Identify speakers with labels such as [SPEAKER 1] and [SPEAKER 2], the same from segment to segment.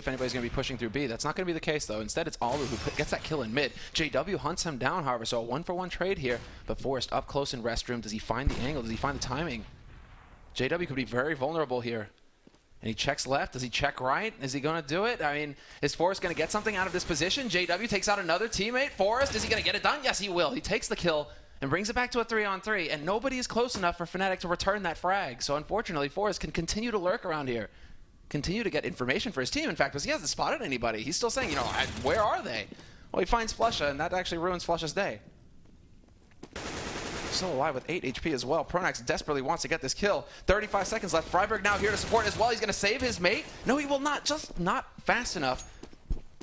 [SPEAKER 1] if anybody's going to be pushing through B. That's not going to be the case, though. Instead, it's Alu who gets that kill in mid. JW hunts him down, however, so a 1-for-1 trade here. But Forrest up close in restroom. Does he find the angle? Does he find the timing? JW could be very vulnerable here. And he checks left. Does he check right? Is he going to do it? I mean, is Forrest going to get something out of this position? JW takes out another teammate. Forrest, is he going to get it done? Yes, he will. He takes the kill and brings it back to a 3-on-3. And nobody is close enough for Fnatic to return that frag. So unfortunately, Forrest can continue to lurk around here. Continue to get information for his team, in fact, because he hasn't spotted anybody. He's still saying, you know, where are they? Well, he finds Flusha, and that actually ruins Flusha's day. Still alive with 8 HP as well. Pronax desperately wants to get this kill. 35 seconds left. Freiburg now here to support as well. He's going to save his mate. No, he will not. Just not fast enough.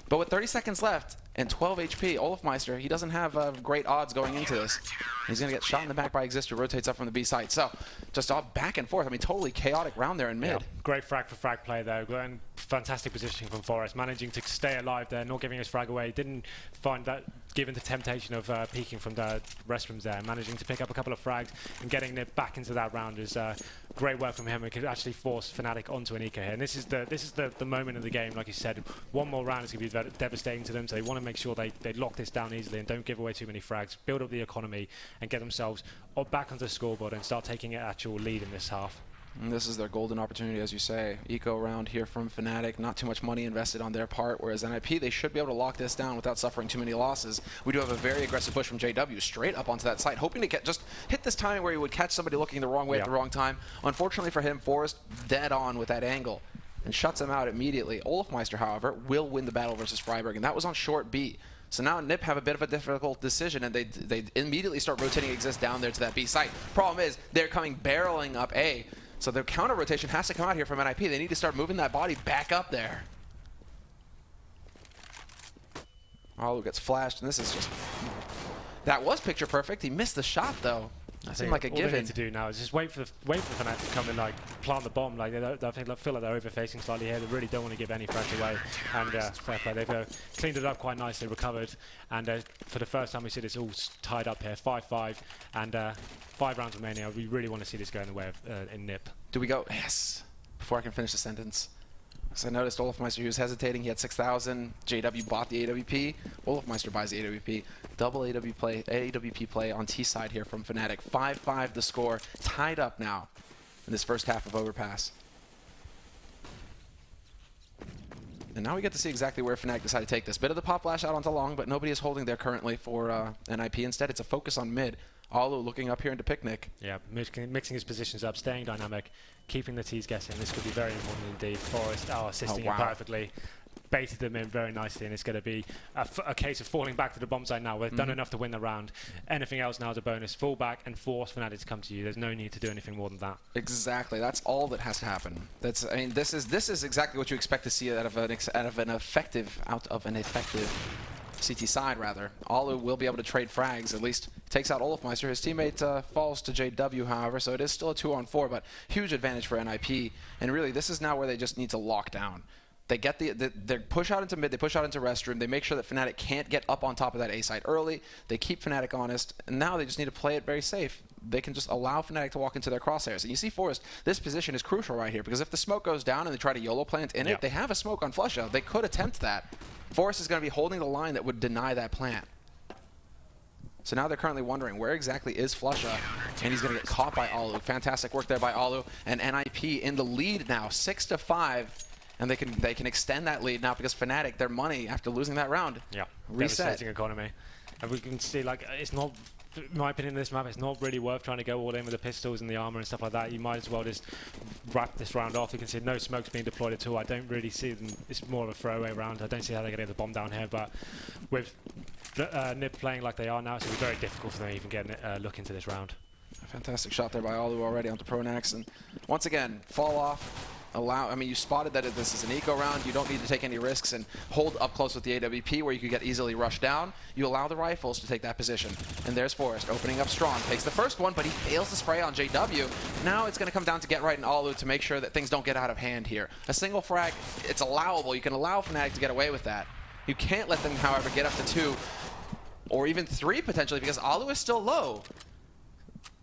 [SPEAKER 1] But with 30 seconds left and 12 HP, Olafmeister, he doesn't have great odds going into this. He's going to get shot in the back by Exister, rotates up from the B site. So, just all back and forth. I mean, totally chaotic round there in mid.
[SPEAKER 2] Yeah, great frag for frag play there. And fantastic positioning from Forrest, managing to stay alive there, not giving his frag away. Didn't find that given the temptation of peeking from the restrooms there. Managing to pick up a couple of frags and getting it back into that round is great work from him. It could actually force Fnatic onto an eco here. And this is the moment of the game, like you said. One more round is going to be devastating to them, so they want to make sure they lock this down easily and don't give away too many frags, build up the economy and get themselves back onto the scoreboard and start taking an actual lead in this half.
[SPEAKER 1] And this is their golden opportunity, as you say. Eco round here from Fnatic, not too much money invested on their part, whereas NiP, they should be able to lock this down without suffering too many losses. We do have a very aggressive push from JW straight up onto that site, hoping to just hit this timing where he would catch somebody looking the wrong way at the wrong time. Unfortunately for him, Forrest dead on with that angle and shuts him out immediately. Olafmeister, however, will win the battle versus Freiburg, and that was on short B. So now NiP have a bit of a difficult decision, and they immediately start rotating Exist down there to that B site. Problem is, they're coming barreling up A. So their counter rotation has to come out here from NiP. They need to start moving that body back up there. Alu gets flashed, and this is just... That was picture perfect. He missed the shot, though. That seemed like a given.
[SPEAKER 2] All they need to do now is just wait for the Fnatic to come and like plant the bomb. Like I feel like they're over-facing slightly here. They really don't want to give any frags away. And fair play. They've cleaned it up quite nicely, recovered. And for the first time we see this all tied up here, 5-5, and 5 rounds remaining. We really want to see this go in the way of in NiP.
[SPEAKER 1] Do we go? Yes. Before I can finish the sentence. So I noticed Olafmeister, he was hesitating. He had 6,000. JW bought the AWP. Olafmeister buys the AWP. Double AWP play on T side here from Fnatic. 5-5 the score. Tied up now in this first half of Overpass. And now we get to see exactly where Fnatic decided to take this. Bit of the pop flash out onto long, but nobody is holding there currently for NiP. Instead, it's a focus on mid. Alu looking up here into Picnic.
[SPEAKER 2] Yeah, mixing his positions up, staying dynamic, keeping the T's guessing. This could be very important indeed. Forrest assisting him perfectly. Baited them in very nicely, and it's going to be a case of falling back to the bomb site now. We've done enough to win the round. Anything else now is a bonus. Fall back and force Fnatic to come to you. There's no need to do anything more than that.
[SPEAKER 1] Exactly. That's all that has to happen. I mean, this is exactly what you expect to see out of an effective CT side, rather. Alu will be able to trade frags, at least takes out Olafmeister. His teammate falls to JW, however, so it is still a 2-on-4, but huge advantage for NiP. And really, this is now where they just need to lock down. They get they push out into mid, they push out into restroom, they make sure that Fnatic can't get up on top of that A site early, they keep Fnatic honest, and now they just need to play it very safe. They can just allow Fnatic to walk into their crosshairs. And you see Forrest, this position is crucial right here, because if the smoke goes down and they try to YOLO plant in it, they have a smoke on Flusha. They could attempt that. Forrest is going to be holding the line that would deny that plant. So now they're currently wondering, where exactly is Flusha? And he's going to get caught by Alu. Fantastic work there by Alu. And NiP in the lead now, 6-5. And they can extend that lead now because Fnatic, their money after losing that round, reset.
[SPEAKER 2] Devastating economy. And we can see, like, it's not, in my opinion, this map, it's not really worth trying to go all in with the pistols and the armor and stuff like that. You might as well just wrap this round off. You can see no smokes being deployed at all. I don't really see them. It's more of a throwaway round. I don't see how they're going to get the bomb down here. But with NiP playing like they are now, it's going to be very difficult for them to even get a look into this round.
[SPEAKER 1] A fantastic shot there by Alu already onto Pronax. And once again, fall off. I mean, you spotted that this is an eco round. You don't need to take any risks and hold up close with the AWP where you could get easily rushed down. You allow the rifles to take that position. And there's Forrest opening up strong. Takes the first one, but he fails to spray on JW. Now it's going to come down to Get Right and Alu to make sure that things don't get out of hand here. A single frag, it's allowable. You can allow Fnatic to get away with that. You can't let them, however, get up to 2 or even 3 potentially because Alu is still low.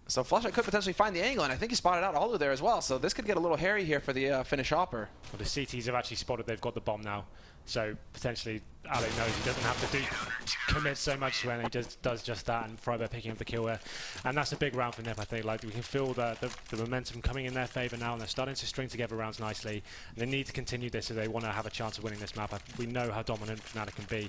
[SPEAKER 1] So Flusha could potentially find the angle, and I think he spotted out Alu there as well. So this could get a little hairy here for the Finnish Hopper.
[SPEAKER 2] Well, the CTs have actually spotted they've got the bomb now. So potentially Alu knows he doesn't have to commit so much when he does just that, and friberg picking up the kill there. And that's a big round for NiP, I think. Like, we can feel the momentum coming in their favour now, and they're starting to string together rounds nicely. And they need to continue this if they want to have a chance of winning this map. We know how dominant Fnatic can be.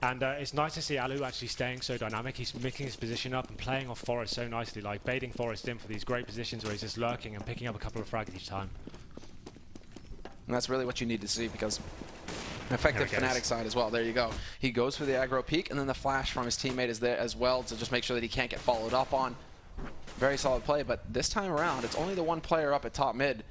[SPEAKER 2] And it's nice to see Alu actually staying so dynamic. He's mixing his position up and playing off Forest so nicely, like baiting Forest in for these great positions where he's just lurking and picking up a couple of frags each time.
[SPEAKER 1] And that's really what you need to see, because effective Fnatic side as well. There you go. He goes for the aggro peek, and then the flash from his teammate is there as well to just make sure that he can't get followed up on. Very solid play, but this time around, it's only the one player up at top mid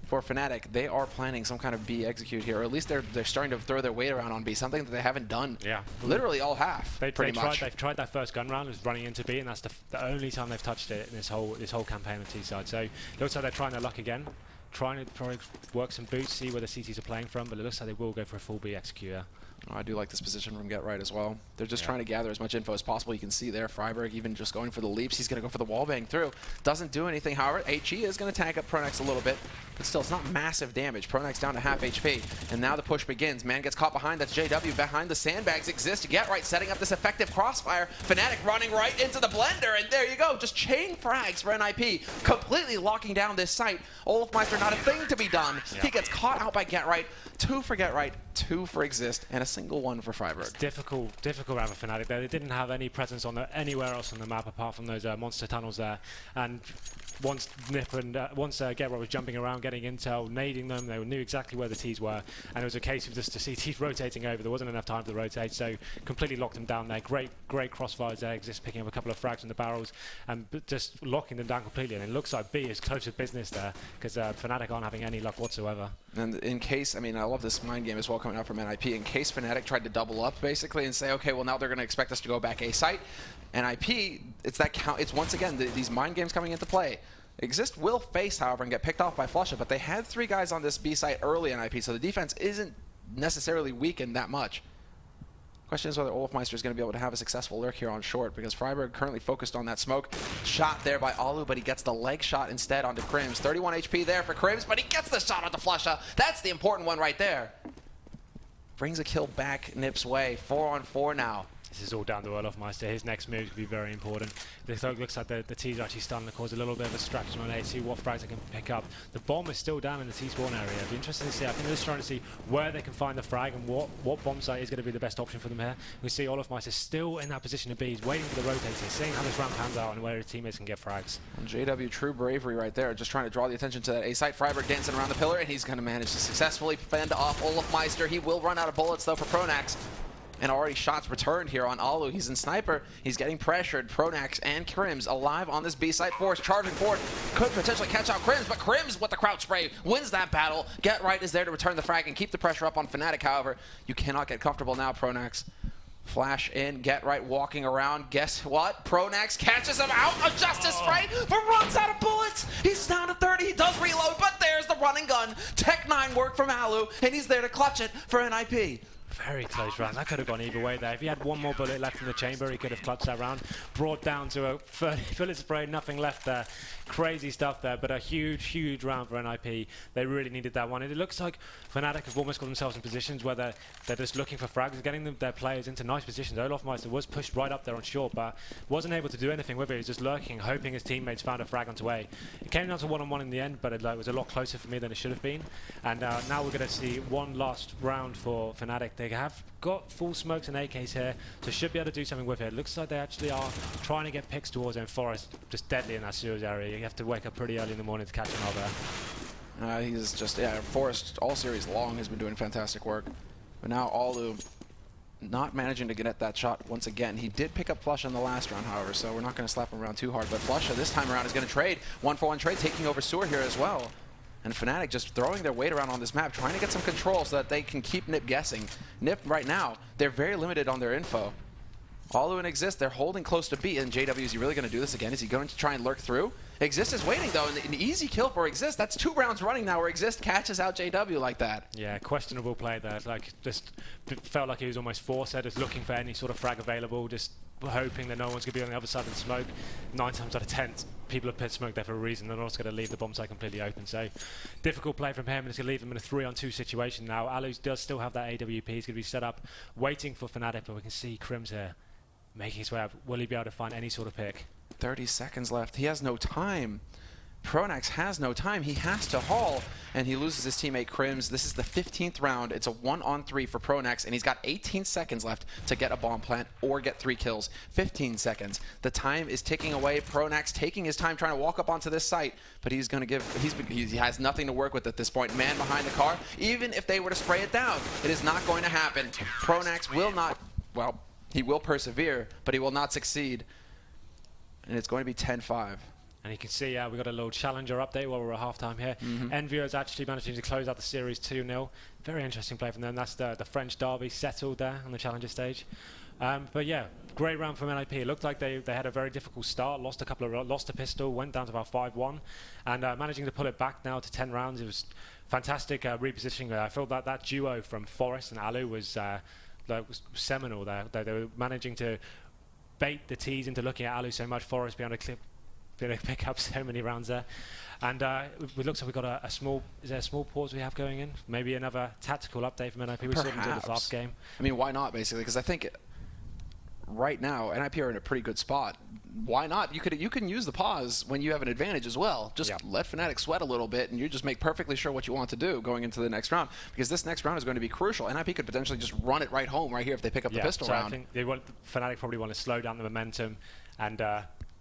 [SPEAKER 1] for Fnatic. They are planning some kind of B execute here, or at least they're starting to throw their weight around on B, something that they haven't done literally all half, pretty much.
[SPEAKER 2] They've tried that first gun round, was running into B, and that's the only time they've touched it in this whole campaign on T side. So it looks like they're trying their luck again. Trying to probably work some boots, see where the CTs are playing from, but it looks like they will go for a full B executor.
[SPEAKER 1] I do like this position from Get Right as well. They're just trying to gather as much info as possible. You can see there, friberg even just going for the leaps. He's going to go for the wallbang through. Doesn't do anything, however. HE is going to tank up Pronax a little bit, but still, it's not massive damage. Pronax down to half HP, and now the push begins. Man gets caught behind. That's JW behind the sandbags. Exist. Get Right setting up this effective crossfire. Fnatic running right into the blender, and there you go. Just chain frags for NiP, completely locking down this site. Olofmeister, not a thing to be done. He gets caught out by Get Right. 2 for Get Right, 2 for Exist, and a single one for friberg.
[SPEAKER 2] It's difficult round for Fnatic there. They didn't have any presence on anywhere else on the map apart from those monster tunnels there. And once NiP and once Get Right was jumping around, getting intel, nading them, they knew exactly where the T's were. And it was a case of just the CTs rotating over. There wasn't enough time for the rotate, so completely locked them down there. Great crossfires there. Exist picking up a couple of frags from the barrels and just locking them down completely. And it looks like B is close to business there, because Fnatic aren't having any luck whatsoever.
[SPEAKER 1] And in case, I mean, I love this mind game as well coming out from NiP. In case Fnatic tried to double up basically and say, okay, well now they're going to expect us to go back A site. NiP, it's that count. It's once again these mind games coming into play. Exist will face, however, and get picked off by Flusha, but they had 3 guys on this B site early in NiP, so the defense isn't necessarily weakened that much. Question is whether Olofmeister is going to be able to have a successful lurk here on short, because friberg currently focused on that smoke. Shot there by Alu, but he gets the leg shot instead onto Krims. 31 HP there for Krims, but he gets the shot onto Flusha. That's the important one right there. Brings a kill back NiP's way. 4-on-4 now.
[SPEAKER 2] This is all down to Olofmeister. His next move could be very important. It looks like the T's are actually starting to cause a little bit of a distraction on A, see what frags they can pick up. The bomb is still down in the T spawn area. It'll be interesting to see. I think they're just trying to see where they can find the frag and what bomb site is going to be the best option for them here. We see Olofmeister still in that position to be. He's waiting for the rotator, seeing how this ramp pans out and where his teammates can get frags.
[SPEAKER 1] And JW, true bravery right there, just trying to draw the attention to that A site. friberg dancing around the pillar, and he's going to manage to successfully fend off Olofmeister. He will run out of bullets though for Pronax. And already shots returned here on Alu. He's in sniper. He's getting pressured. Pronax and Krims alive on this B site. Force charging forward. Could potentially catch out Krims, but Krims with the crouch spray wins that battle. Get Right is there to return the frag and keep the pressure up on Fnatic. However, you cannot get comfortable now, Pronax. Flash in, Get Right walking around. Guess what? Pronax catches him out. A justice spray, but runs out of bullets. He's down to 30. He does reload, but there's the running gun. Tech 9 work from Alu, and he's there to clutch it for NiP.
[SPEAKER 2] Very close round. That could have gone either way there. If he had one more bullet left in the chamber, he could have clutched that round. Brought down to a 30 bullet spray, nothing left there. Crazy stuff there, but a huge round for NiP. They really needed that one. And it looks like Fnatic have almost got themselves in positions where they're just looking for frags, getting their players into nice positions. Olofmeister was pushed right up there on short, but wasn't able to do anything with it. He was just lurking, hoping his teammates found a frag onto A. It came down to 1-on-1 in the end, but it was a lot closer for me than it should have been. And now we're going to see one last round for Fnatic. They have got full smokes and AKs here, so should be able to do something with it. It looks like they actually are trying to get picks towards him. Forest just deadly in that sewers area. You have to wake up pretty early in the morning to catch him out there.
[SPEAKER 1] He's just, Forest all series long has been doing fantastic work. But now Alu not managing to get at that shot once again. He did pick up Flusha in the last round, however, so we're not going to slap him around too hard. But Flusha this time around is going to trade. 1-for-1 trade, taking over Sewer here as well. And Fnatic just throwing their weight around on this map, trying to get some control so that they can keep NiP guessing. NiP right now, they're very limited on their info. Alu and Exist, they're holding close to B. And JW, is he really going to do this again? Is he going to try and lurk through? Exist is waiting, though, and an easy kill for Exist. That's 2 rounds running now where Exist catches out JW like that.
[SPEAKER 2] Yeah, questionable play there. Like, just felt like he was almost forced there, just looking for any sort of frag available, just hoping that no one's going to be on the other side of the smoke. 9 times out of 10, people have put smoke there for a reason. They're not going to leave the bomb site completely open. So difficult play from him, and it's going to leave him in a 3-on-2 situation now. Alu does still have that AWP. He's going to be set up, waiting for Fnatic, but we can see Crims here making his way up. Will he be able to find any sort of pick?
[SPEAKER 1] 30 seconds left. He has no time. Pronax has no time. He has to haul, and he loses his teammate Crims. This is the 15th round. It's a 1-on-3 for Pronax, and he's got 18 seconds left to get a bomb plant or get 3 kills. 15 seconds. The time is ticking away. Pronax taking his time trying to walk up onto this site, but he's going to give. He has nothing to work with at this point. Man behind the car. Even if they were to spray it down, it is not going to happen. Pronax will not. Well, he will persevere, but he will not succeed, and it's going to be 10-5.
[SPEAKER 2] And you can see we got a little challenger update while we're at halftime here. Envio is actually managing to close out the series 2-0. Very interesting play from them. That's the French derby settled there on the challenger stage. But yeah, great round from NiP. It looked like they had a very difficult start, lost a pistol, went down to about 5-1, and managing to pull it back now to 10 rounds. It was fantastic repositioning there. I felt that duo from Forest and Alu was seminal there. They were managing to bait the T's into looking at Alu so much. Forest behind a clip. Going to pick up so many rounds there, and it looks like we've got a small. Is there a small pause we have going in? Maybe another tactical update from NiP. We saw them do this last game.
[SPEAKER 1] I mean, why not? Basically, because I think right now NiP are in a pretty good spot. Why not? You can use the pause when you have an advantage as well. Just let Fnatic sweat a little bit, and you just make perfectly sure what you want to do going into the next round, because this next round is going to be crucial. NiP could potentially just run it right home right here if they pick up the pistol round.
[SPEAKER 2] I think Fnatic probably want to slow down the momentum and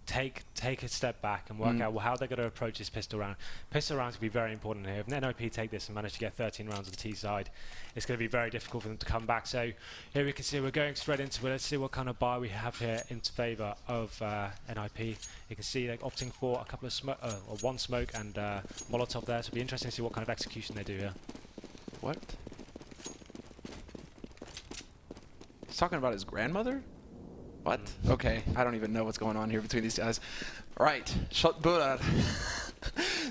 [SPEAKER 2] take a step back and work out how they're going to approach this pistol round. Pistol rounds will be very important here. If NiP take this and manage to get 13 rounds on the T side, it's going to be very difficult for them to come back. So here we can see we're going straight into it. Let's see what kind of buy we have here in favour of NiP. You can see they're opting for a couple of smoke, or 1 smoke and Molotov there. So it'll be interesting to see what kind of execution they do here.
[SPEAKER 1] What? He's talking about his grandmother? What? Okay, I don't even know what's going on here between these guys. Right, Shotbura.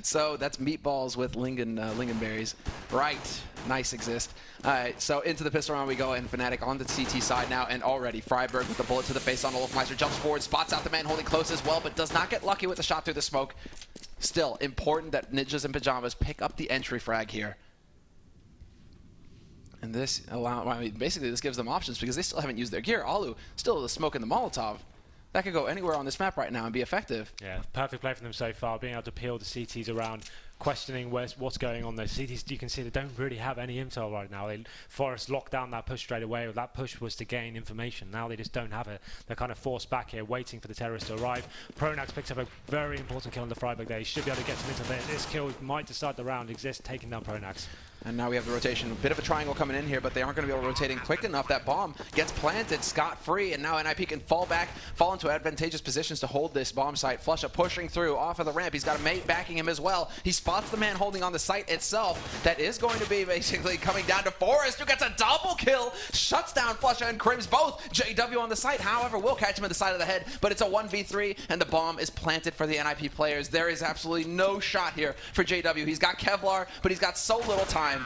[SPEAKER 1] So that's meatballs with lingonberries. Right, nice exist. All right, so into the pistol round we go, and Fnatic on the CT side now, and already Freiberg with the bullet to the face on Olofmeister, jumps forward, spots out the man holding close as well, but does not get lucky with the shot through the smoke. Still, important that Ninjas in Pajamas pick up the entry frag here. And this basically this gives them options because they still haven't used their gear. Alu still the smoke and the Molotov. That could go anywhere on this map right now and be effective.
[SPEAKER 2] Yeah, perfect play from them so far, being able to peel the CTs around, questioning what's going on there. CTs, you can see they don't really have any intel right now. Forest locked down that push straight away. That push was to gain information. Now they just don't have it. They're kind of forced back here, waiting for the terrorists to arrive. Pronax picks up a very important kill on the Freiberg there. He should be able to get some intel there. This kill might decide the round. Exist, taking down Pronax.
[SPEAKER 1] And now we have the rotation. A bit of a triangle coming in here, but they aren't going to be able to rotate in quick enough. That bomb gets planted scot-free, and now NiP can fall into advantageous positions to hold this bomb site. Flusha pushing through off of the ramp. He's got a mate backing him as well. He spots the man holding on the site itself. That is going to be basically coming down to Forest, who gets a double kill. Shuts down Flusha and Crims both. JW on the site, however, will catch him in the side of the head, but it's a 1v3, and the bomb is planted for the NiP players. There is absolutely no shot here for JW. He's got Kevlar, but he's got so little time.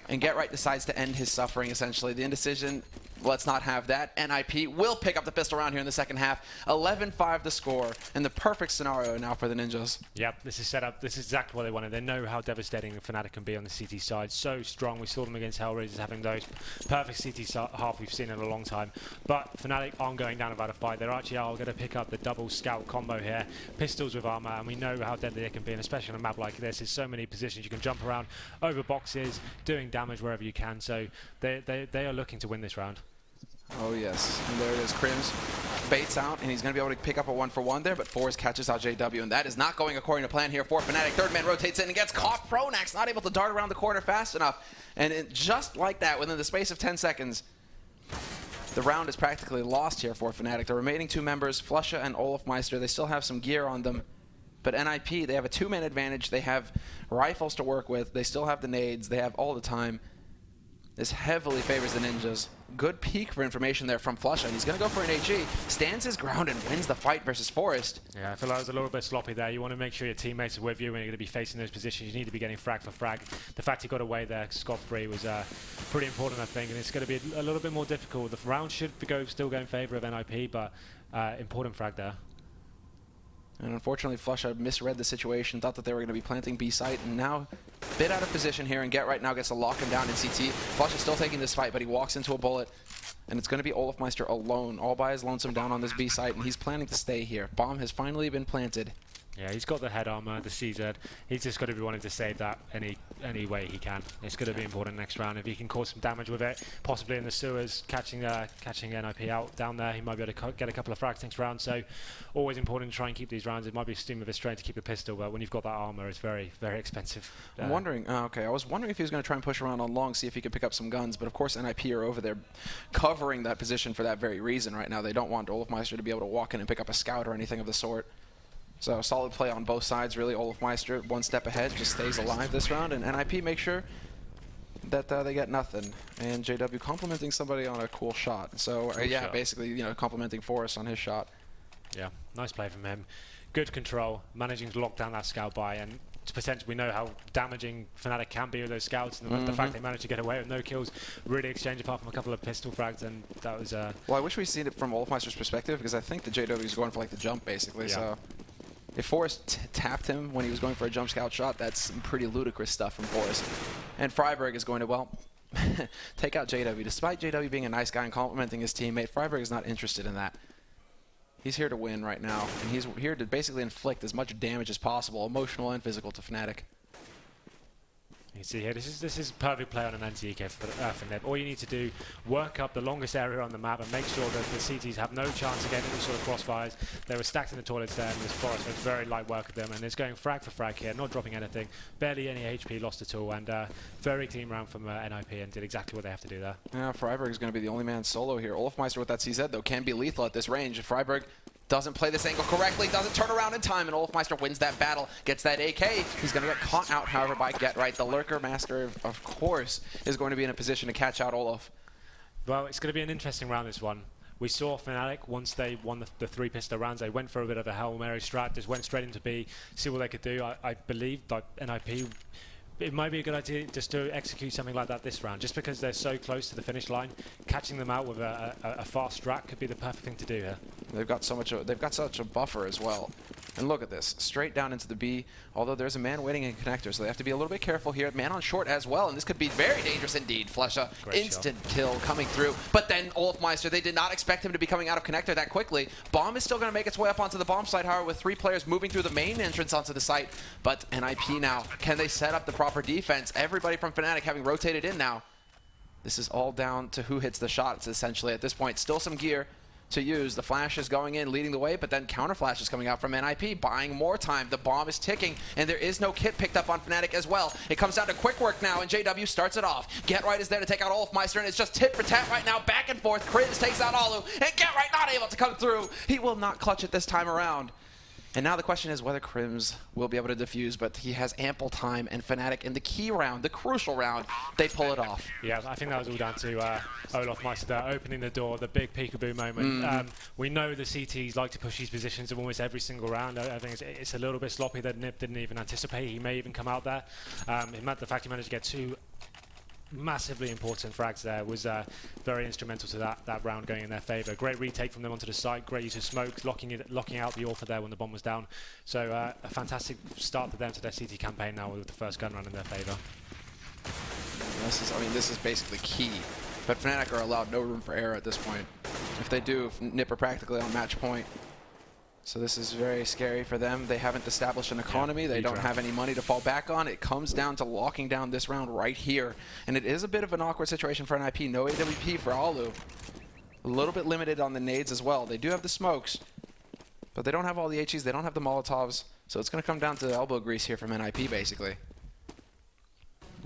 [SPEAKER 1] And Get Right decides to end his suffering, essentially. The indecision, let's not have that. NiP will pick up the pistol round here in the second half. 11-5 the score, and the perfect scenario now for the Ninjas.
[SPEAKER 2] Yep, this is set up. This is exactly what they wanted. They know how devastating Fnatic can be on the CT side. So strong. We saw them against Hellraisers having those perfect CT half we've seen in a long time. But Fnatic aren't going down without a fight. They're actually going to pick up the double scout combo here. Pistols with armor, and we know how deadly they can be, and especially on a map like this. There's so many positions you can jump around over boxes, doing damage wherever you can. So they are looking to win this round.
[SPEAKER 1] Oh yes, and there it is. Crims baits out, and he's going to be able to pick up a 1-for-1 there, but Forrest catches out JW, and that is not going according to plan here for Fnatic. Third man rotates in and gets caught. Pronax not able to dart around the corner fast enough, and just like that, within the space of 10 seconds, the round is practically lost here for Fnatic. The remaining 2 members, Flusha and Olofmeister, they still have some gear on them, but NiP, they have a 2-man advantage. They have rifles to work with. They still have the nades. They have all the time. This heavily favors the Ninjas. Good peek for information there from Flusha. He's going to go for an HE, stands his ground and wins the fight versus Forest.
[SPEAKER 2] Yeah, I feel like it was a little bit sloppy there. You want to make sure your teammates are with you when you're going to be facing those positions. You need to be getting frag for frag. The fact he got away there scot-free was pretty important, I think, and it's going to be a little bit more difficult. The round should still go in favor of NiP, but important frag there.
[SPEAKER 1] And unfortunately, Flusha misread the situation, thought that they were going to be planting B site, and now a bit out of position here, and Get Right now gets to lock him down in CT. Flusha's still taking this fight, but he walks into a bullet, and it's going to be Olofmeister alone, all by his lonesome down on this B site, and he's planning to stay here. Bomb has finally been planted.
[SPEAKER 2] Yeah, he's got the head armor, the CZ. He's just got to be wanting to save that any way he can. It's going to be important next round. If he can cause some damage with it, possibly in the sewers, catching NiP out down there, he might be able to get a couple of frags next round. So always important to try and keep these rounds. It might be a steam of a strain to keep the pistol, but when you've got that armor, it's very, very expensive.
[SPEAKER 1] I'm wondering, okay, I was wondering if he was going to try and push around on long, see if he could pick up some guns, but of course NiP are over there covering that position for that very reason right now. They don't want Olofmeister to be able to walk in and pick up a scout or anything of the sort. So solid play on both sides, really. Olofmeister one step ahead, just stays alive this round, and NiP make sure that they get nothing. And JW complimenting somebody on a cool shot. So yeah,
[SPEAKER 2] shot.
[SPEAKER 1] Basically, you know, complimenting Forrest on his shot.
[SPEAKER 2] Yeah, nice play from him. Good control, managing to lock down that scout buy, and potentially we know how damaging Fnatic can be with those scouts, and the fact they managed to get away with no kills, really exchange apart from a couple of pistol frags, and that was
[SPEAKER 1] well, I wish we'd seen it from Olofmeister's perspective, because I think the JW is going for like the jump basically. Yeah. So if Forrest tapped him when he was going for a jump scout shot, that's some pretty ludicrous stuff from Forrest. And Freiberg is going to, well, take out JW. Despite JW being a nice guy and complimenting his teammate, Freiberg is not interested in that. He's here to win right now, and he's here to basically inflict as much damage as possible, emotional and physical, to Fnatic.
[SPEAKER 2] You see here, this is perfect play on an anti-EK for NiP. All you need to do, work up the longest area on the map and make sure that the CTs have no chance of getting any sort of crossfires. They were stacked in the toilets there, and this Forest makes very light work of them, and it's going frag for frag here, not dropping anything, barely any HP lost at all, and very clean round from NiP, and did exactly what they have to do there. Yeah,
[SPEAKER 1] Freiberg is going to be the only man solo here. Olofmeister with that CZ, though, can be lethal at this range. Freiberg doesn't play this angle correctly, doesn't turn around in time, and Olofmeister wins that battle, gets that AK. He's going to get caught out, however, by Get Right. The Lurker Master, of course, is going to be in a position to catch out Olof.
[SPEAKER 2] Well, it's going to be an interesting round, this one. We saw Fnatic, once they won the three pistol rounds, they went for a bit of a Hail Mary strat, just went straight into B, see what they could do. I believe that NiP, it might be a good idea just to execute something like that this round, just because they're so close to the finish line. Catching them out with a fast strat could be the perfect thing to do here.
[SPEAKER 1] They've got such a buffer as well. And look at this, straight down into the B, although there's a man waiting in connector, so they have to be a little bit careful here. Man on short as well, and this could be very dangerous indeed. Flusha, instant kill coming through, but then Olofmeister, they did not expect him to be coming out of connector that quickly. Bomb is still going to make its way up onto the bomb site, however, with 3 players moving through the main entrance onto the site. But NiP now, can they set up the proper defense? Everybody from Fnatic having rotated in now. This is all down to who hits the shots, essentially, at this point. Still some gear to use. The flash is going in, leading the way, but then counter flash is coming out from NiP, buying more time. The bomb is ticking, and there is no kit picked up on Fnatic as well. It comes down to quick work now, and JW starts it off. Get Right is there to take out Olofmeister, and it's just tit for tat right now, back and forth. Kriz takes out Alu, and Get Right not able to come through. He will not clutch it this time around. And now the question is whether Krims will be able to defuse, but he has ample time, and Fnatic in the key round, the crucial round, they pull it off.
[SPEAKER 2] Yeah, I think that was all down to Olofmeister there, opening the door, the big peekaboo moment. We know the CTs like to push these positions in almost every single round. I think it's a little bit sloppy that NiP didn't even anticipate he may even come out there. The fact he managed to get 2 massively important frags there was very instrumental to that round going in their favour. Great retake from them onto the site, great use of smokes, locking out the Orpha there when the bomb was down. So a fantastic start for them to their CT campaign now with the first gun run in their favour.
[SPEAKER 1] This is basically key. But Fnatic are allowed no room for error at this point. If they do, NiP are practically on match point. So this is very scary for them. They haven't established an economy. Yeah, they don't have any money to fall back on. It comes down to locking down this round right here. And it is a bit of an awkward situation for NiP. No AWP for Alu. A little bit limited on the nades as well. They do have the smokes, but they don't have all the HEs. They don't have the Molotovs. So it's going to come down to elbow grease here from NiP, basically.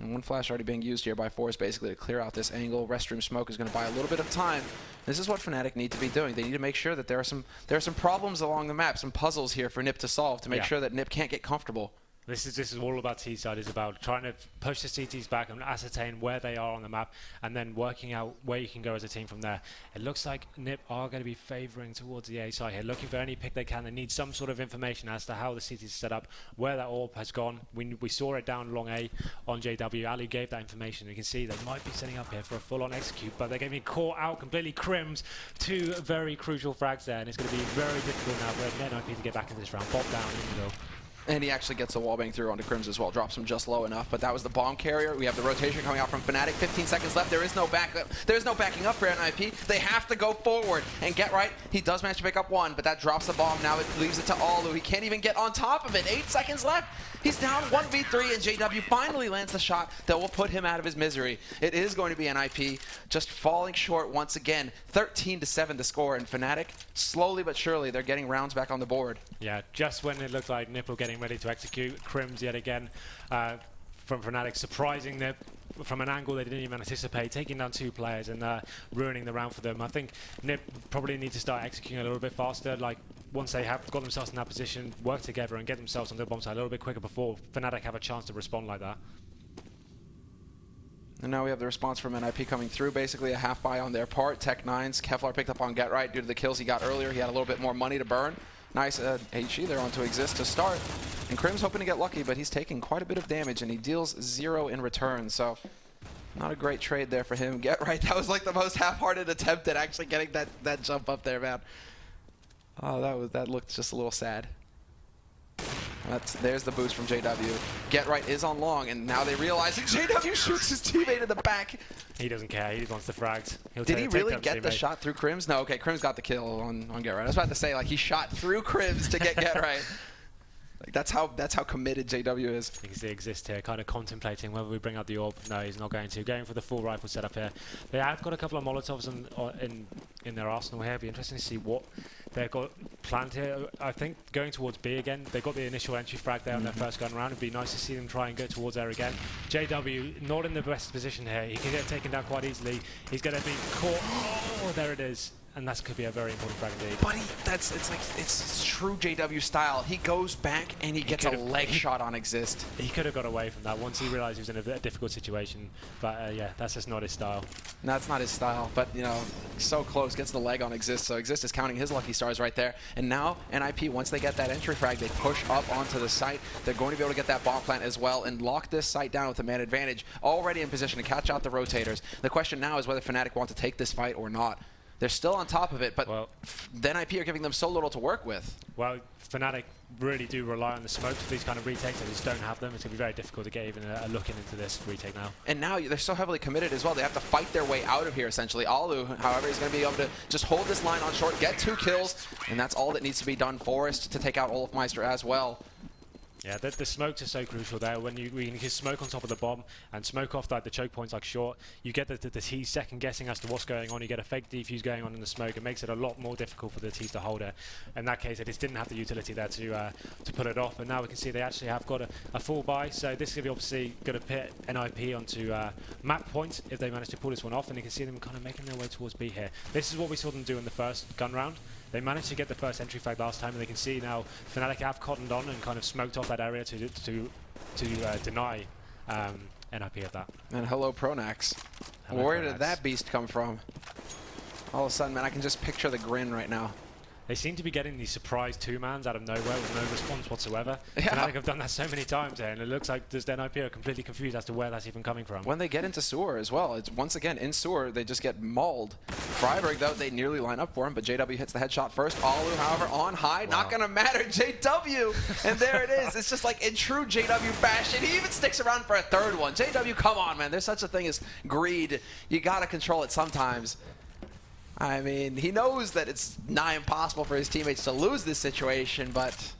[SPEAKER 1] And one flash already being used here by Force basically to clear out this angle. Restroom smoke is going to buy a little bit of time. This is what Fnatic need to be doing. They need to make sure that there are some problems along the map, some puzzles here for NiP to solve to make sure that NiP can't get comfortable.
[SPEAKER 2] This is all about T-side. It's about trying to push the CTs back and ascertain where they are on the map, and then working out where you can go as a team from there. It looks like NiP are going to be favouring towards the A side here, looking for any pick they can. They need some sort of information as to how the CTs is set up, where that orb has gone. We saw it down long A on JW. Ali gave that information. You can see they might be setting up here for a full-on execute, but they're going to be caught out completely. Crims, 2 very crucial frags there, and it's going to be very difficult now for NiP to get back into this round. Bot down in the middle.
[SPEAKER 1] And he actually gets the wallbang through onto Crims as well, drops him just low enough. But that was the bomb carrier. We have the rotation coming out from Fnatic. 15 seconds left. There is no backup. There's no backing up for NiP. They have to go forward. And Get Right, he does manage to pick up 1, but that drops the bomb. Now it leaves it to Alu. He can't even get on top of it. 8 seconds left. He's down 1v3, and JW finally lands the shot that will put him out of his misery. It is going to be NiP just falling short once again. 13-7 to score, and Fnatic, slowly but surely, they're getting rounds back on the board.
[SPEAKER 2] Yeah, just when it looked like NiP were getting ready to execute, Crims yet again from Fnatic, surprising NiP from an angle they didn't even anticipate, taking down 2 players and ruining the round for them. I think NiP probably need to start executing a little bit faster, like once they have got themselves in that position, work together and get themselves on the bomb side a little bit quicker before Fnatic have a chance to respond like that.
[SPEAKER 1] And now we have the response from NiP coming through, basically a half buy on their part. Tech9's Kevlar picked up on Get Right due to the kills he got earlier. He had a little bit more money to burn. Nice HE there onto Exist to start. And Crim's hoping to get lucky, but he's taking quite a bit of damage, and he deals 0 in return. So not a great trade there for him. Get Right, that was like the most half-hearted attempt at actually getting that jump up there, man. Oh, that looked just a little sad. There's the boost from JW. Get Right is on long, and now they realize that JW shoots his teammate in the back.
[SPEAKER 2] He doesn't care. He wants the frags.
[SPEAKER 1] Did he really get the shot through Crims? No, okay, Crims got the kill on Get Right. I was about to say, like, he shot through Crims to get Right. Like, that's how committed JW is.
[SPEAKER 2] You can see Exist here, kind of contemplating whether we bring out the orb. No, he's not going to. Going for the full rifle setup here. They have got a couple of Molotovs in their arsenal here. It'll be interesting to see what they've got planned here. I think going towards B again. They got the initial entry frag there on their first gun round. It'd be nice to see them try and go towards there again. JW not in the best position here. He can get taken down quite easily. He's going to be caught. Oh, there it is. And that could be a very important frag indeed.
[SPEAKER 1] But it's true JW style. He goes back and he gets a leg shot on Exist.
[SPEAKER 2] He could have got away from that once he realized he was in a difficult situation. But yeah, that's just not his style.
[SPEAKER 1] No, that's not his style. But, you know, so close, gets the leg on Exist. So Exist is counting his lucky stars right there. And now NiP, once they get that entry frag, they push up onto the site. They're going to be able to get that bomb plant as well and lock this site down with a man advantage. Already in position to catch out the rotators. The question now is whether Fnatic want to take this fight or not. They're still on top of it, but the NiP are giving them so little to work with.
[SPEAKER 2] Well, Fnatic really do rely on the smoke for these kind of retakes. They just don't have them. It's going to be very difficult to get even a look into this retake now.
[SPEAKER 1] And now they're so heavily committed as well. They have to fight their way out of here, essentially. Alu, however, is going to be able to just hold this line on short, get 2 kills, and that's all that needs to be done for us to take out Olofmeister as well.
[SPEAKER 2] Yeah, the smokes are so crucial there. When you can smoke on top of the bomb and smoke off like the choke points like short, you get the T's second guessing as to what's going on. You get a fake defuse going on in the smoke. It makes it a lot more difficult for the T's to hold it. In that case, they just didn't have the utility there to put it off. And now we can see they actually have got a full buy. So this is going to be obviously going to pit NiP onto map points if they manage to pull this one off. And you can see them kind of making their way towards B here. This is what we saw them do in the first gun round. They managed to get the first entry flag last time, and they can see now Fnatic have cottoned on and kind of smoked off that area to deny NiP of that.
[SPEAKER 1] And hello, Pronax. Where did that beast come from? All of a sudden, man, I can just picture the grin right now.
[SPEAKER 2] They seem to be getting these surprise 2-mans out of nowhere with no response whatsoever.
[SPEAKER 1] Yeah.
[SPEAKER 2] Fnatic have done that so many times here, and it looks like the NiP are completely confused as to where that's even coming from.
[SPEAKER 1] When they get into sewer as well, it's once again in sewer, they just get mauled. Freiberg, though, they nearly line up for him, but JW hits the headshot first. Alu, however, on high, not going to matter. JW, and there it is. It's just like in true JW fashion. He even sticks around for a third one. JW, come on, man. There's such a thing as greed. You got to control it sometimes. I mean, he knows that it's nigh impossible for his teammates to lose this situation, but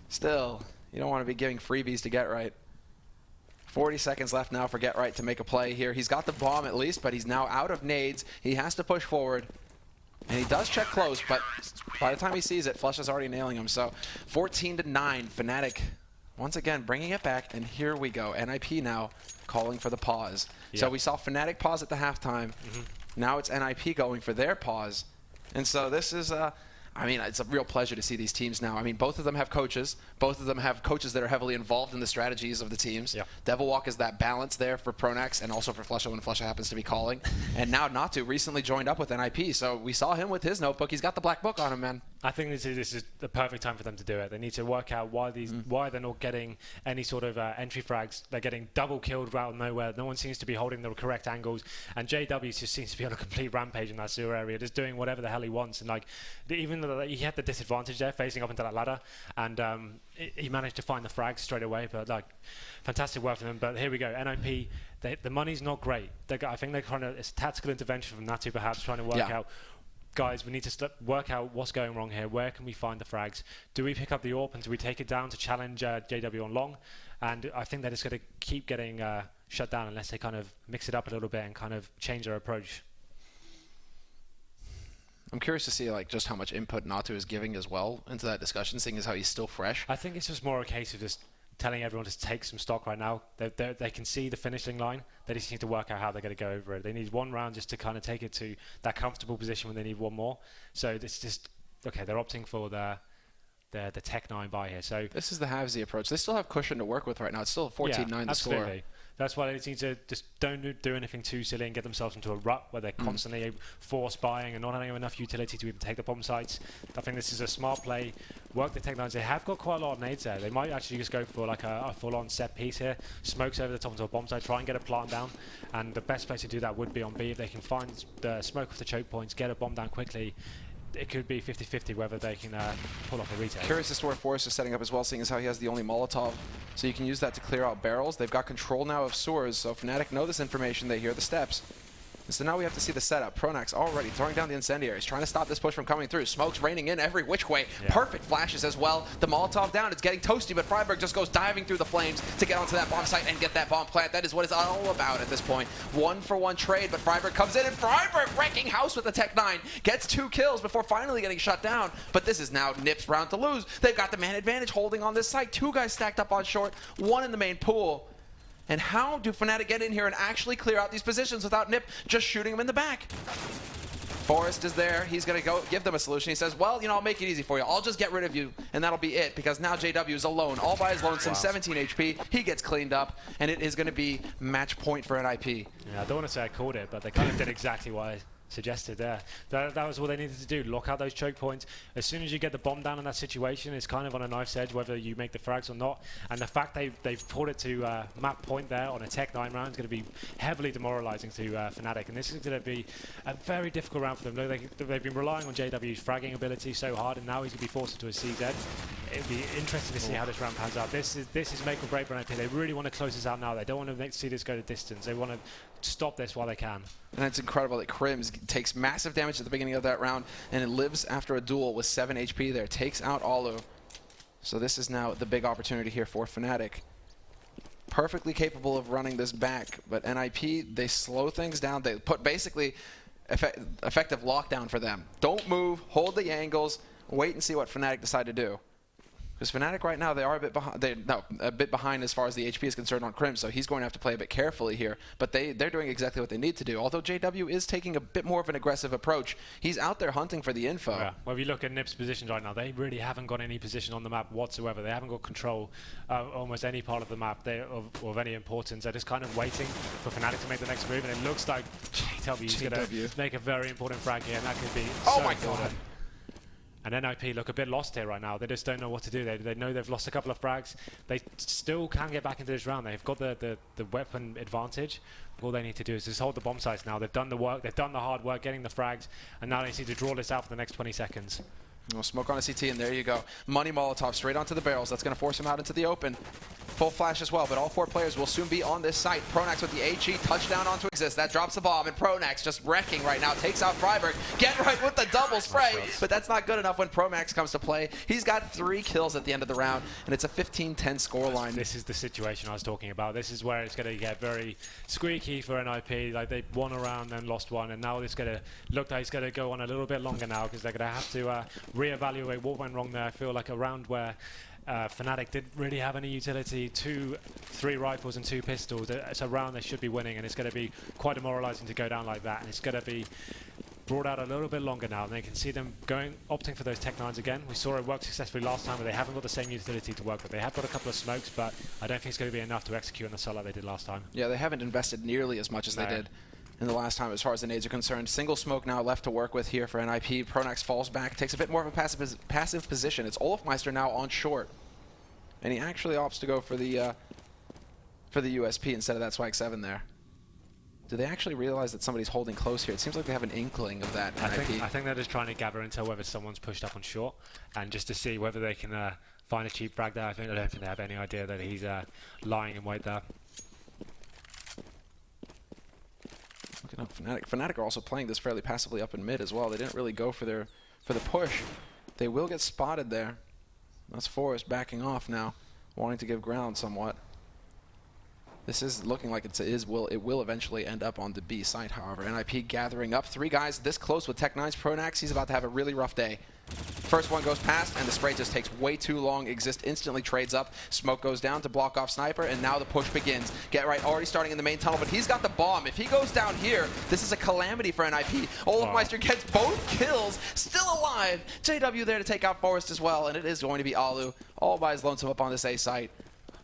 [SPEAKER 1] still, you don't want to be giving freebies to Get Right. 40 seconds left now for Get Right to make a play here. He's got the bomb at least, but he's now out of nades. He has to push forward. And he does check close, but by the time he sees it, Flush is already nailing him. So 14-9, Fnatic once again bringing it back, and here we go. NiP now calling for the pause. Yeah. So we saw Fnatic pause at the halftime. Now it's NiP going for their pause. And so this is, I mean, it's a real pleasure to see these teams now. I mean, both of them have coaches. Both of them have coaches that are heavily involved in the strategies of the teams.
[SPEAKER 2] Yeah.
[SPEAKER 1] Devilwalk is that balance there for Pronax and also for Flesha when Flesha happens to be calling. And now Natu recently joined up with NiP, so we saw him with his notebook. He's got the black book on him, man.
[SPEAKER 2] I think this is the perfect time for them to do it. They need to work out why they're not getting any sort of entry frags. They're getting double killed out of nowhere. No one seems to be holding the correct angles, and JW just seems to be on a complete rampage in that sewer area, just doing whatever the hell he wants. And like, even though he had the disadvantage there, facing up into that ladder, and he managed to find the frags straight away. But like, fantastic work from them. But here we go, NiP. The money's not great. I think they're kind of, it's a tactical intervention from Natu, perhaps trying to work out. Guys, we need to work out what's going wrong here. Where can we find the frags? Do we pick up the AWP and do we take it down to challenge JW on long? And I think they're just going to keep getting shut down unless they kind of mix it up a little bit and kind of change their approach.
[SPEAKER 1] I'm curious to see like just how much input Natu is giving as well into that discussion, seeing as how he's still fresh.
[SPEAKER 2] I think it's just more a case of just telling everyone to take some stock right now. They can see the finishing line. They just need to work out how they're going to go over it. They need one round just to kind of take it to that comfortable position when they need one more. So it's just, okay, they're opting for the Tech 9 buy here. So
[SPEAKER 1] this is the halvesy approach. They still have cushion to work with right now. It's still 14-9 the score.
[SPEAKER 2] That's why they need to just don't do anything too silly and get themselves into a rut where they're constantly force buying and not having enough utility to even take the bomb sites. I think this is a smart play. Work the Tech 9s. They have got quite a lot of nades there. They might actually just go for like a full-on set piece here. Smokes over the top into a bomb site. Try and get a plant down. And the best place to do that would be on B. If they can find the smoke off the choke points, get a bomb down quickly, it could be 50-50 whether they can pull off a retake.
[SPEAKER 1] Curious as to where Forrest is setting up as well, seeing as how he has the only Molotov. So you can use that to clear out barrels. They've got control now of sewers, so Fnatic know this information. They hear the steps. And so now we have to see the setup. Pronax already throwing down the incendiaries, trying to stop this push from coming through. Smoke's raining in every which way. Perfect flashes as well. The Molotov down. It's getting toasty, but Freiburg just goes diving through the flames to get onto that bomb site and get that bomb plant. That is what it's all about at this point. 1-for-1 trade, but Freiburg comes in, and Freiburg wrecking house with the Tech 9. Gets 2 kills before finally getting shut down. But this is now NiP's round to lose. They've got the man advantage holding on this site. 2 guys stacked up on short, 1 in the main pool. And how do Fnatic get in here and actually clear out these positions without NiP just shooting them in the back? Forrest is there. He's going to go give them a solution. He says, well, you know, I'll make it easy for you. I'll just get rid of you, and that'll be it, because now JW is alone, all by his lonesome, 17 HP. He gets cleaned up, and it is going to be match point for NiP.
[SPEAKER 2] Yeah, I don't want to say I called it, but they kind of did exactly what I suggested there. That was what they needed to do, lock out those choke points. As soon as you get the bomb down in that situation, it's kind of on a knife's edge whether you make the frags or not. And the fact they've pulled it to map point there on a Tech 9 round is going to be heavily demoralizing to Fnatic. And this is going to be a very difficult round for them. They've been relying on JW's fragging ability so hard, and now he's going to be forced into a CZ. It'd be interesting to see how this round pans out. This is make or break for NiP. They really want to close this out now. They don't want to see this go to distance. They want to stop this while they can.
[SPEAKER 1] And it's incredible that Crims takes massive damage at the beginning of that round, and it lives after a duel with 7 HP there. Takes out Alu. So this is now the big opportunity here for Fnatic. Perfectly capable of running this back, but NiP, they slow things down. They put basically effective lockdown for them. Don't move, hold the angles, wait and see what Fnatic decide to do. Because Fnatic right now, they are a bit behind. A bit behind as far as the HP is concerned on Crim, so he's going to have to play a bit carefully here. But they're doing exactly what they need to do. Although JW is taking a bit more of an aggressive approach, he's out there hunting for the info.
[SPEAKER 2] Yeah. Well, if you look at NiP's positions right now, they really haven't got any position on the map whatsoever. They haven't got control of almost any part of the map of any importance. They're just kind of waiting for Fnatic to make the next move, and it looks like JW is going to make a very important frag here, and that could be so important. And NiP look a bit lost here right now. They just don't know what to do. They know they've lost a couple of frags. They still can get back into this round. They've got the weapon advantage. All they need to do is just hold the bomb sites now. They've done the work. They've done the hard work getting the frags. And now they need to draw this out for the next 20 seconds.
[SPEAKER 1] Well, smoke on a CT, and there you go. Money Molotov straight onto the barrels. That's going to force him out into the open. Full flash as well, but all 4 players will soon be on this site. Pronax with the HE, touchdown onto Exist. That drops the bomb, and Pronax just wrecking right now. Takes out Freiburg. Get right with the double spray, but that's not good enough when Pronax comes to play. He's got 3 kills at the end of the round, and it's a 15-10 scoreline.
[SPEAKER 2] This is the situation I was talking about. This is where it's going to get very squeaky for NiP. Like, they won a round, then lost one, and now it's going to look like it's going to go on a little bit longer now, because they're going to have to reevaluate what went wrong there. I feel like a round where Fnatic didn't really have any utility. 3 rifles and 2 pistols. It's a round they should be winning, and it's going to be quite demoralizing to go down like that. And it's going to be brought out a little bit longer now, and they can see them opting for those Tech 9s again. We saw it work successfully last time, but they haven't got the same utility to work with. They have got a couple of smokes, but I don't think it's going to be enough to execute on the site like they did last time.
[SPEAKER 1] Yeah, they haven't invested nearly as much as they did in the last time as far as the nades are concerned. Single smoke now left to work with here for NiP. Pronax falls back, takes a bit more of a passive position. It's Olofmeister now on short, and he actually opts to go for the USP instead of that Swag 7 there. Do they actually realize that somebody's holding close here? It seems like they have an inkling of that.
[SPEAKER 2] I think they're just trying to gather intel whether someone's pushed up on short, and just to see whether they can find a cheap frag there. I don't think they have any idea that he's lying in wait there.
[SPEAKER 1] Looking up Fnatic. Fnatic are also playing this fairly passively up in mid as well. They didn't really go for the push. They will get spotted there. That's Forest backing off now, wanting to give ground somewhat. This is looking like it will eventually end up on the B site, however. NiP gathering up. 3 guys this close with Tech 9's. Pronax, he's about to have a really rough day. First one goes past, and the spray just takes way too long. Exist instantly trades up. Smoke goes down to block off Sniper, and now the push begins. Get right already starting in the main tunnel, but he's got the bomb. If he goes down here, this is a calamity for NiP. Olofmeister gets both kills, still alive. JW there to take out Forest as well, and it is going to be Alu all by his lonesome up on this A site.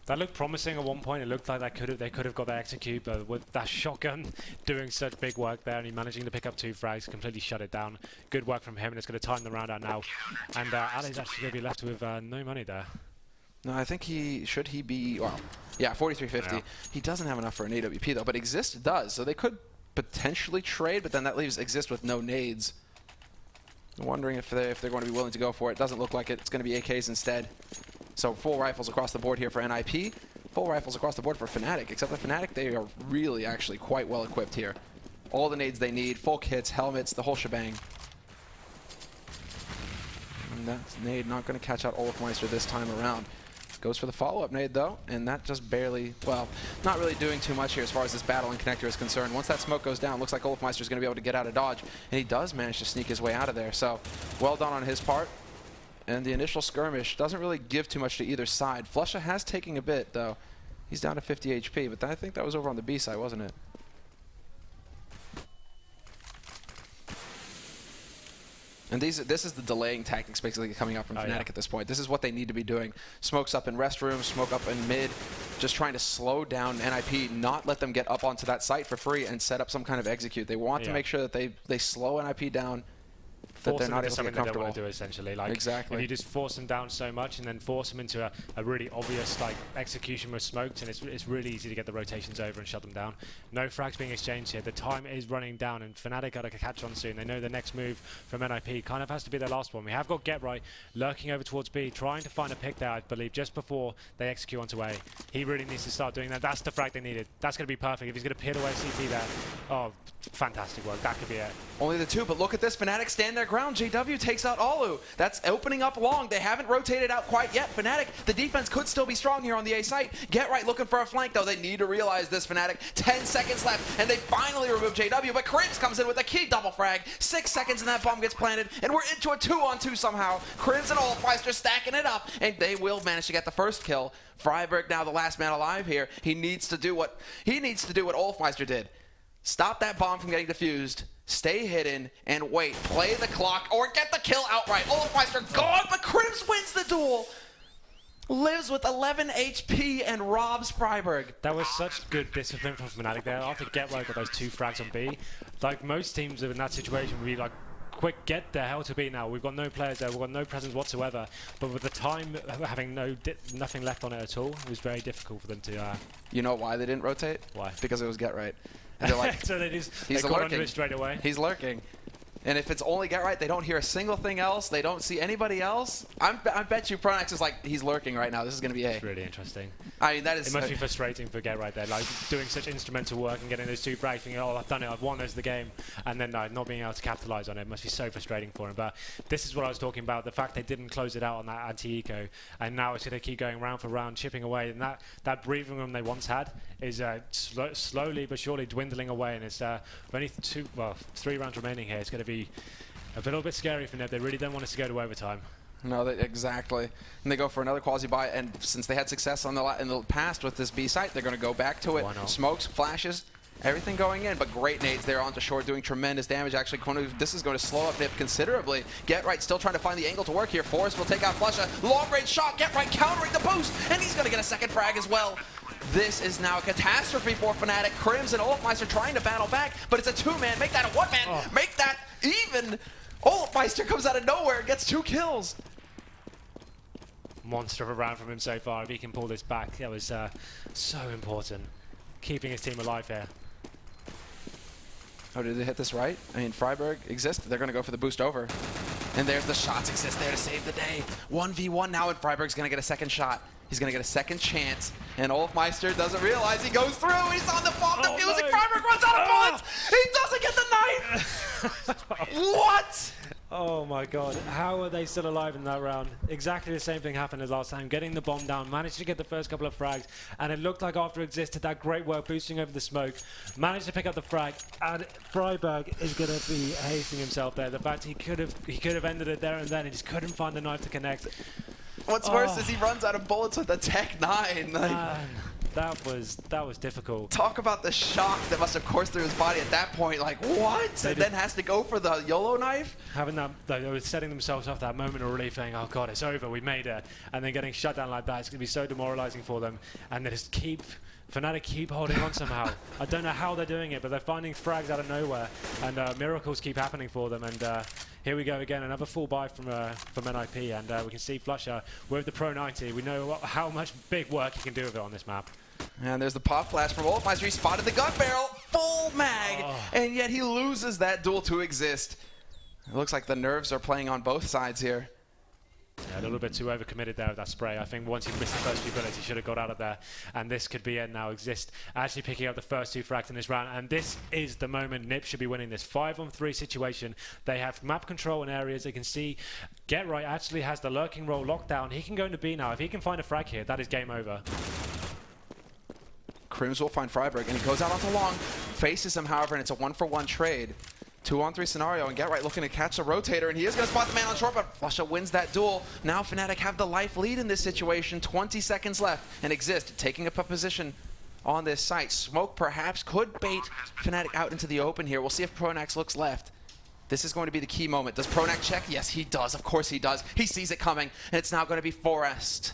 [SPEAKER 2] That looked promising at one point. It looked like they could have got the execute, but with that shotgun doing such big work there, and he managing to pick up 2 frags, completely shut it down. Good work from him, and it's going to time the round out now. And Ali's actually going to be left with no money there.
[SPEAKER 1] No, I think should he be, well, yeah, 4350. Yeah. He doesn't have enough for an AWP though, but Exist does, so they could potentially trade, but then that leaves Exist with no nades. I'm wondering if they're going to be willing to go for it. Doesn't look like it. It's going to be AKs instead. So full rifles across the board here for NiP. Full rifles across the board for Fnatic, except for Fnatic, they are really actually quite well equipped here. All the nades they need, full kits, helmets, the whole shebang. And that nade not going to catch out Olofmeister this time around. Goes for the follow-up nade though, and that just barely, well, not really doing too much here as far as this battle and connector is concerned. Once that smoke goes down, looks like Olofmeister is going to be able to get out of dodge, and he does manage to sneak his way out of there. So well done on his part. And the initial skirmish doesn't really give too much to either side. Flusha has taken a bit, though. He's down to 50 HP, but I think that was over on the B side, wasn't it? And this is the delaying tactics basically coming up from Fnatic at this point. This is what they need to be doing. Smokes up in restrooms, smoke up in mid, just trying to slow down NiP, not let them get up onto that site for free and set up some kind of execute. They want to make sure that they slow NiP down, that they're not able to get comfortable. They don't want to do essentially. Like,
[SPEAKER 2] exactly. If you just force them down so much and then force them into a really obvious like execution with smokes, and it's really easy to get the rotations over and shut them down. No frags being exchanged here. The time is running down, and Fnatic got to catch on soon. They know the next move from NiP kind of has to be their last one. We have got Get Right lurking over towards B, trying to find a pick there, I believe, just before they execute onto A. He really needs to start doing that. That's the frag they needed. That's going to be perfect. If he's going to peel away CT there, oh, fantastic work. That could be it.
[SPEAKER 1] Only the 2, but look at this. Fnatic stand their ground. JW takes out Alu. That's opening up long. They haven't rotated out quite yet. Fnatic, the defense could still be strong here on the A site. Get Right looking for a flank, though. They need to realize this, Fnatic. 10 seconds left, and they finally remove JW, but Cribs comes in with a key double frag. 6 seconds, and that bomb gets planted, and we're into a 2-on-2 somehow. Cribs and Olofmeister stacking it up, and they will manage to get the first kill. Freiberg now the last man alive here. He needs to do what Olofmeister did. Stop that bomb from getting defused. Stay hidden and wait. Play the clock or get the kill outright. Olofmeister gone, but Cribs wins the duel. Lives with 11 HP and robs Freiberg.
[SPEAKER 2] That was such good discipline from Fnatic there. After Get Right got those 2 frags on B, like most teams in that situation would be like, quick, get the hell to B now. We've got no players there. We've got no presence whatsoever. But with the time having nothing left on it at all, it was very difficult for them to...
[SPEAKER 1] You know why they didn't rotate?
[SPEAKER 2] Why?
[SPEAKER 1] Because it was Get Right. And they're like,
[SPEAKER 2] so they got onto it straight away.
[SPEAKER 1] He's lurking. And if it's only Get Right, they don't hear a single thing else. They don't see anybody else. I bet you Pronax is like, he's lurking right now. This is going to be A.
[SPEAKER 2] It's really interesting.
[SPEAKER 1] I mean, that is...
[SPEAKER 2] It must be frustrating for Get Right there, like doing such instrumental work and getting those 2 frags, thinking, oh, I've done it, I've won this the game, and then not being able to capitalize on it. It must be so frustrating for him. But this is what I was talking about, the fact they didn't close it out on that anti-eco, and now it's going to keep going round for round, chipping away, and that breathing room they once had is slowly but surely dwindling away, and it's only 3 rounds remaining here. It's going to be a little bit scary for NiP. They really don't want us to go to overtime.
[SPEAKER 1] No, exactly. And they go for another quasi-buy, and since they had success in the past with this B site, they're going to go back to it. Smokes, flashes, Everything going in, but great nades there onto short, doing tremendous damage. Actually, this is going to slow up NiP considerably. Get Right still trying to find the angle to work here. Forrest will take out Flusha. Long range shot. Get Right countering the boost, and he's going to get a second frag as well. This is now a catastrophe for Fnatic. Crims and Olofmeister trying to battle back, but it's a two-man. Make that a one-man. Make that even. Olofmeister comes out of nowhere and gets 2 kills.
[SPEAKER 2] Monster of a round from him so far. If he can pull this back, that was so important. Keeping his team alive here.
[SPEAKER 1] Oh, did they hit this right? I mean, Freiburg exists. They're going to go for the boost over. And there's the shots exist there to save the day. 1v1 now, and Freiburg's going to get a second shot. He's going to get a second chance. And Olofmeister doesn't realize he goes through. He's on the bomb defusing. No. Freiburg runs out of bullets. He doesn't get the knife. What?
[SPEAKER 2] Oh my god, how are they still alive in that round? Exactly the same thing happened as last time. Getting the bomb down, managed to get the first couple of frags, and it looked like after Exist did that great work boosting over the smoke, managed to pick up the frag, and Freiburg is going to be hating himself there. The fact he could have ended it there and then, he just couldn't find the knife to connect.
[SPEAKER 1] What's worse is he runs out of bullets with the Tech 9. Like,
[SPEAKER 2] that was difficult.
[SPEAKER 1] Talk about the shock that must have coursed through his body at that point. Like, what? And then has to go for the YOLO knife?
[SPEAKER 2] Having that, they were setting themselves off that moment of relief, saying, oh god, it's over, we made it. And then getting shut down like that, it's going to be so demoralizing for them. And they just Fnatic keep holding on somehow. I don't know how they're doing it, but they're finding frags out of nowhere. And miracles keep happening for them. And here we go again, another full buy from NiP. And we can see Flusha with the Pro 90. We know how much big work he can do with it on this map.
[SPEAKER 1] And there's the pop flash from Olofmeister. He spotted the gun barrel, full mag, and yet he loses that duel to Exist. It looks like the nerves are playing on both sides here.
[SPEAKER 2] Yeah, a little bit too overcommitted there with that spray. I think once he missed the first few bullets, he should have got out of there. And this could be it now. Exist actually picking up the first 2 frags in this round. And this is the moment NiP should be winning this 5-on-3 situation. They have map control in areas. They can see Get Right actually has the lurking role locked down. He can go into B now. If he can find a frag here, that is game over.
[SPEAKER 1] Crims will find Freiburg, and he goes out onto long, faces him, however, and it's a 1-for-1 trade. 2-on-3 scenario, and Get Right looking to catch the rotator, and he is going to spot the man on short, but Flusha wins that duel. Now Fnatic have the life lead in this situation. 20 seconds left, and Exist taking up a position on this site. Smoke perhaps could bait Fnatic out into the open here. We'll see if Pronax looks left. This is going to be the key moment. Does Pronax check? Yes, he does. Of course he does. He sees it coming, and it's now going to be Forrest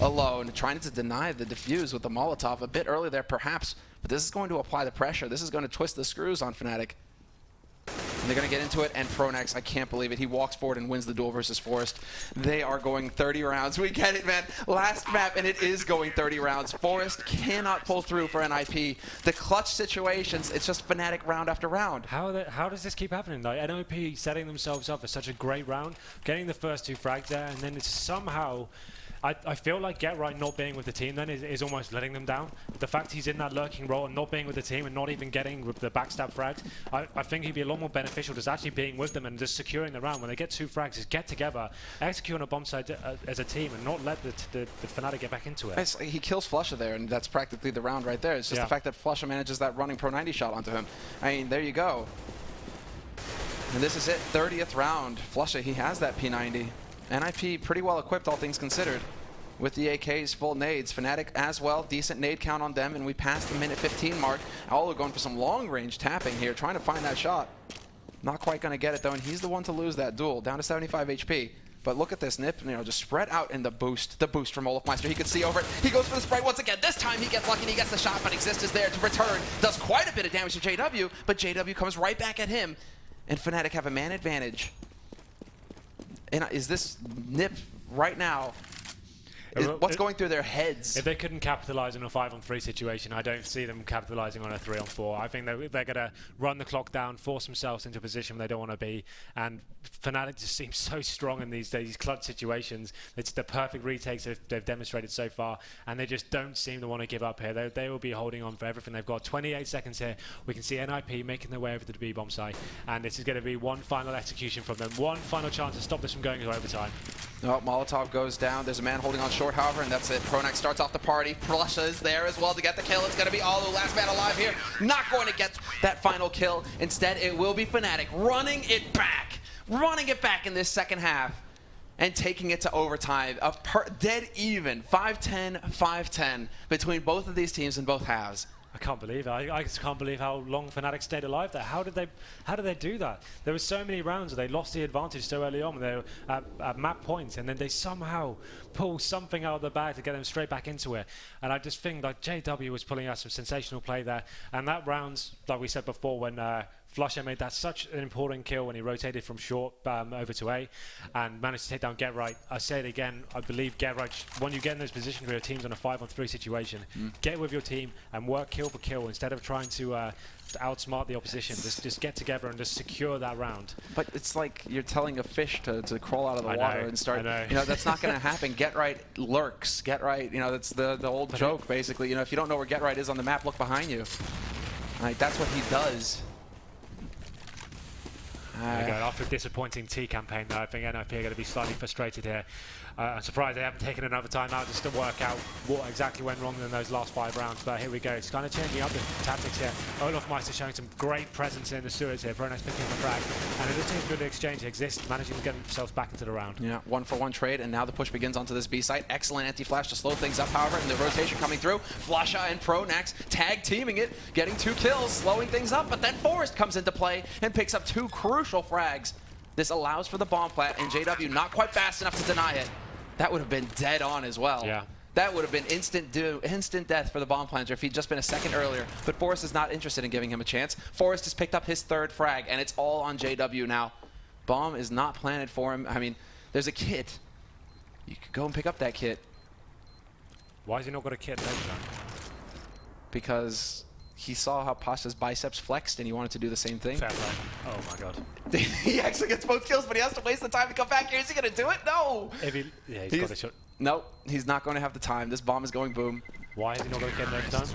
[SPEAKER 1] alone, trying to deny the defuse with the Molotov a bit early there perhaps, but this is going to apply the pressure. This is going to twist the screws on Fnatic. And they're going to get into it, and Pronax, I can't believe it. He walks forward and wins the duel versus Forrest. They are going 30 rounds. We get it, man. Last map, and it is going 30 rounds. Forrest cannot pull through for NiP. The clutch situations, it's just Fnatic round after round.
[SPEAKER 2] How does this keep happening, though? NiP setting themselves up for such a great round, getting the first 2 frags there, and then it's somehow... I feel like Get Right not being with the team then is almost letting them down. The fact he's in that lurking role and not being with the team and not even getting with the backstab frags, I think he'd be a lot more beneficial just actually being with them and just securing the round. When they get 2 frags, just get together, execute on a bomb site as a team and not let the Fnatic get back into it.
[SPEAKER 1] He kills Flusha there, and that's practically the round right there. It's just the fact that Flusha manages that running Pro 90 shot onto him. I mean, there you go. And this is it, 30th round. Flusha, he has that P90. NiP pretty well equipped, all things considered, with the AKs, full nades. Fnatic as well, decent nade count on them, and we passed the minute 15 mark. Owlu going for some long-range tapping here, trying to find that shot. Not quite going to get it, though, and he's the one to lose that duel, down to 75 HP. But look at this, NiP, just spread out in the boost from Olofmeister. He could see over it. He goes for the spray once again. This time he gets lucky and he gets the shot, but Exist is there to return. Does quite a bit of damage to JW, but JW comes right back at him, and Fnatic have a man advantage. And is this NiP right now? What's going through their heads?
[SPEAKER 2] If they couldn't capitalize on a 5-on-3 situation, I don't see them capitalizing on a 3-on-4. I think they're going to run the clock down, force themselves into a position where they don't want to be. And Fnatic just seems so strong in these clutch situations. It's the perfect retakes they've demonstrated so far, and they just don't seem to want to give up here. They will be holding on for everything they've got. 28 seconds here. We can see NiP making their way over to the B bomb site, and this is going to be one final execution from them. One final chance to stop this from going into overtime.
[SPEAKER 1] Oh, Molotov goes down. There's a man holding on short, however, and that's it. Pronax starts off the party. Flusha is there as well to get the kill. It's going to be Owlu, last man alive here. Not going to get that final kill. Instead, it will be Fnatic running it back in this second half and taking it to overtime. Dead even, 5-10, 5-10 between both of these teams in both halves.
[SPEAKER 2] I can't believe it. I just can't believe how long Fnatic stayed alive there. How did they do that? There were so many rounds where they lost the advantage so early on. They were at map points, and then they somehow pull something out of the bag to get them straight back into it. And I just think like JW was pulling out some sensational play there. And that round, like we said before, when Flusher made that such an important kill when he rotated from short over to A and managed to take down Get-Right. I say it again, I believe Get-Right, when you get in those positions where your team's on a 5-on-3 situation, get with your team and work kill for kill instead of trying to outsmart the opposition. Just get together and just secure that round.
[SPEAKER 1] But it's like you're telling a fish to crawl out of the water and start. You know, that's not going to happen. Get-Right lurks. Get-Right, you know, that's the old joke, basically. You know, if you don't know where Get-Right is on the map, look behind you. Like, that's what he does.
[SPEAKER 2] After a disappointing T campaign, though, I think NiP are going to be slightly frustrated here. I'm surprised they haven't taken another time out just to work out what exactly went wrong in those last 5 rounds. But here we go. It's kind of changing up the tactics here. olofmeister showing some great presence in the sewers here. Pronax picking up a frag. And it looks like a good exchange exists, managing to get themselves back into the round. Yeah, 1-for-1 trade, and now the push begins onto this B site. Excellent anti-flash to slow things up, however, and the rotation coming through. Flasha and Pronax tag teaming it, getting 2 kills, slowing things up, but then Forest comes into play and picks up 2 crucial frags. This allows for the bomb plant, and JW not quite fast enough to deny it. That would have been dead on as well. Yeah. That would have been instant death for the bomb planter if he'd just been a second earlier. But Forest is not interested in giving him a chance. Forest has picked up his 3rd frag, and it's all on JW now. Bomb is not planted for him. I mean, there's a kit. You could go and pick up that kit. Why has he not got a kit next time?
[SPEAKER 1] Because he saw how Pasha's biceps flexed, and he wanted to do the same thing.
[SPEAKER 2] Fair play. Oh my god.
[SPEAKER 1] He actually gets both kills, but he has to waste the time to come back here. Is he going to do it? No!
[SPEAKER 2] Yeah, he's got a shot.
[SPEAKER 1] Nope, he's not going to have the time. This bomb is going boom.
[SPEAKER 2] Why is he not going to get next time?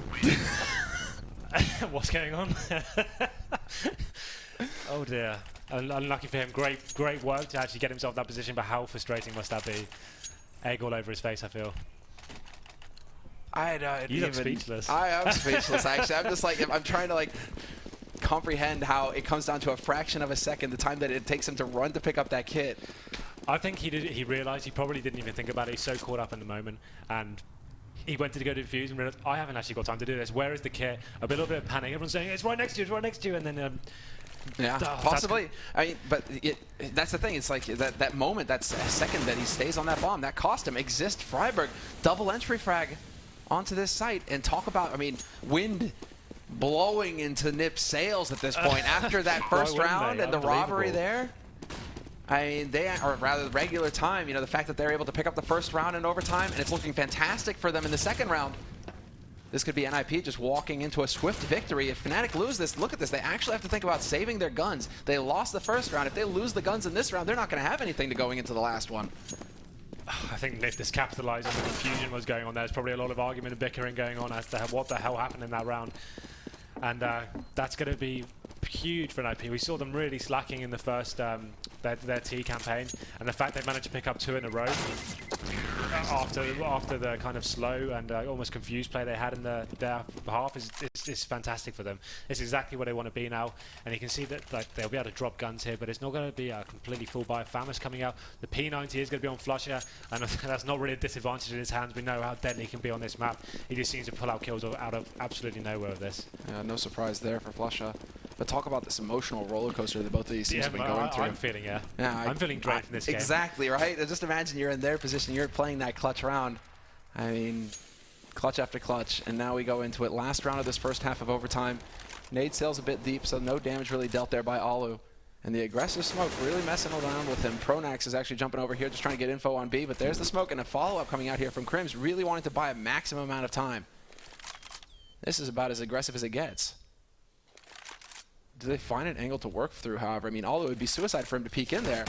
[SPEAKER 2] What's going on? Oh dear. Unlucky for him. Great work to actually get himself in that position, but how frustrating must that be? Egg all over his face, I feel. You look speechless.
[SPEAKER 1] I am speechless, actually. I'm just like, I'm trying to like comprehend how it comes down to a fraction of a second, the time that it takes him to run to pick up that kit.
[SPEAKER 2] I think he realized, he probably didn't even think about it. He's so caught up in the moment, and he went to go to defuse and realized, I haven't actually got time to do this. Where is the kit? A little bit of panic. Everyone's saying, it's right next to you, it's right next to you, and then
[SPEAKER 1] yeah, possibly. I mean, but that's the thing. It's like that moment, that second that he stays on that bomb, that cost him. Exist Freiburg, double entry frag onto this site, and talk about, I mean, wind blowing into NiP's sails at this point after that first round and the robbery there. I mean, or rather the regular time, you know, the fact that they're able to pick up the first round in overtime, and it's looking fantastic for them in the second round. This could be NiP just walking into a swift victory. If Fnatic lose this, look at this, they actually have to think about saving their guns. They lost the first round. If they lose the guns in this round, they're not going to have anything to going into the last one.
[SPEAKER 2] I think NiP just capitalized on the confusion was going on. There's probably a lot of argument and bickering going on as to what the hell happened in that round. And that's going to be huge for NiP. We saw them really slacking in the first their T campaign, and the fact they managed to pick up 2 in a row after the kind of slow and almost confused play they had in their half is fantastic for them. It's exactly where they want to be now, and you can see that like they'll be able to drop guns here, but it's not going to be a completely full buy. Famus coming out, the P90 is going to be on Flusher, and that's not really a disadvantage in his hands. We know how deadly he can be on this map. He just seems to pull out kills out of absolutely nowhere with this.
[SPEAKER 1] Yeah, no surprise there for Flusher. But talk about this emotional roller coaster that both of these teams have been going through.
[SPEAKER 2] I'm feeling, I'm feeling great in this game.
[SPEAKER 1] Exactly, right? Just imagine you're in their position, you're playing that clutch round. I mean, clutch after clutch, and now we go into it. Last round of this first half of overtime. Nade sails a bit deep, so no damage really dealt there by Alu. And the aggressive smoke really messing around with him. Pronax is actually jumping over here, just trying to get info on B, but there's the smoke and a follow-up coming out here from Crims, really wanting to buy a maximum amount of time. This is about as aggressive as it gets. Do they find an angle to work through, however? I mean, although it would be suicide for him to peek in there,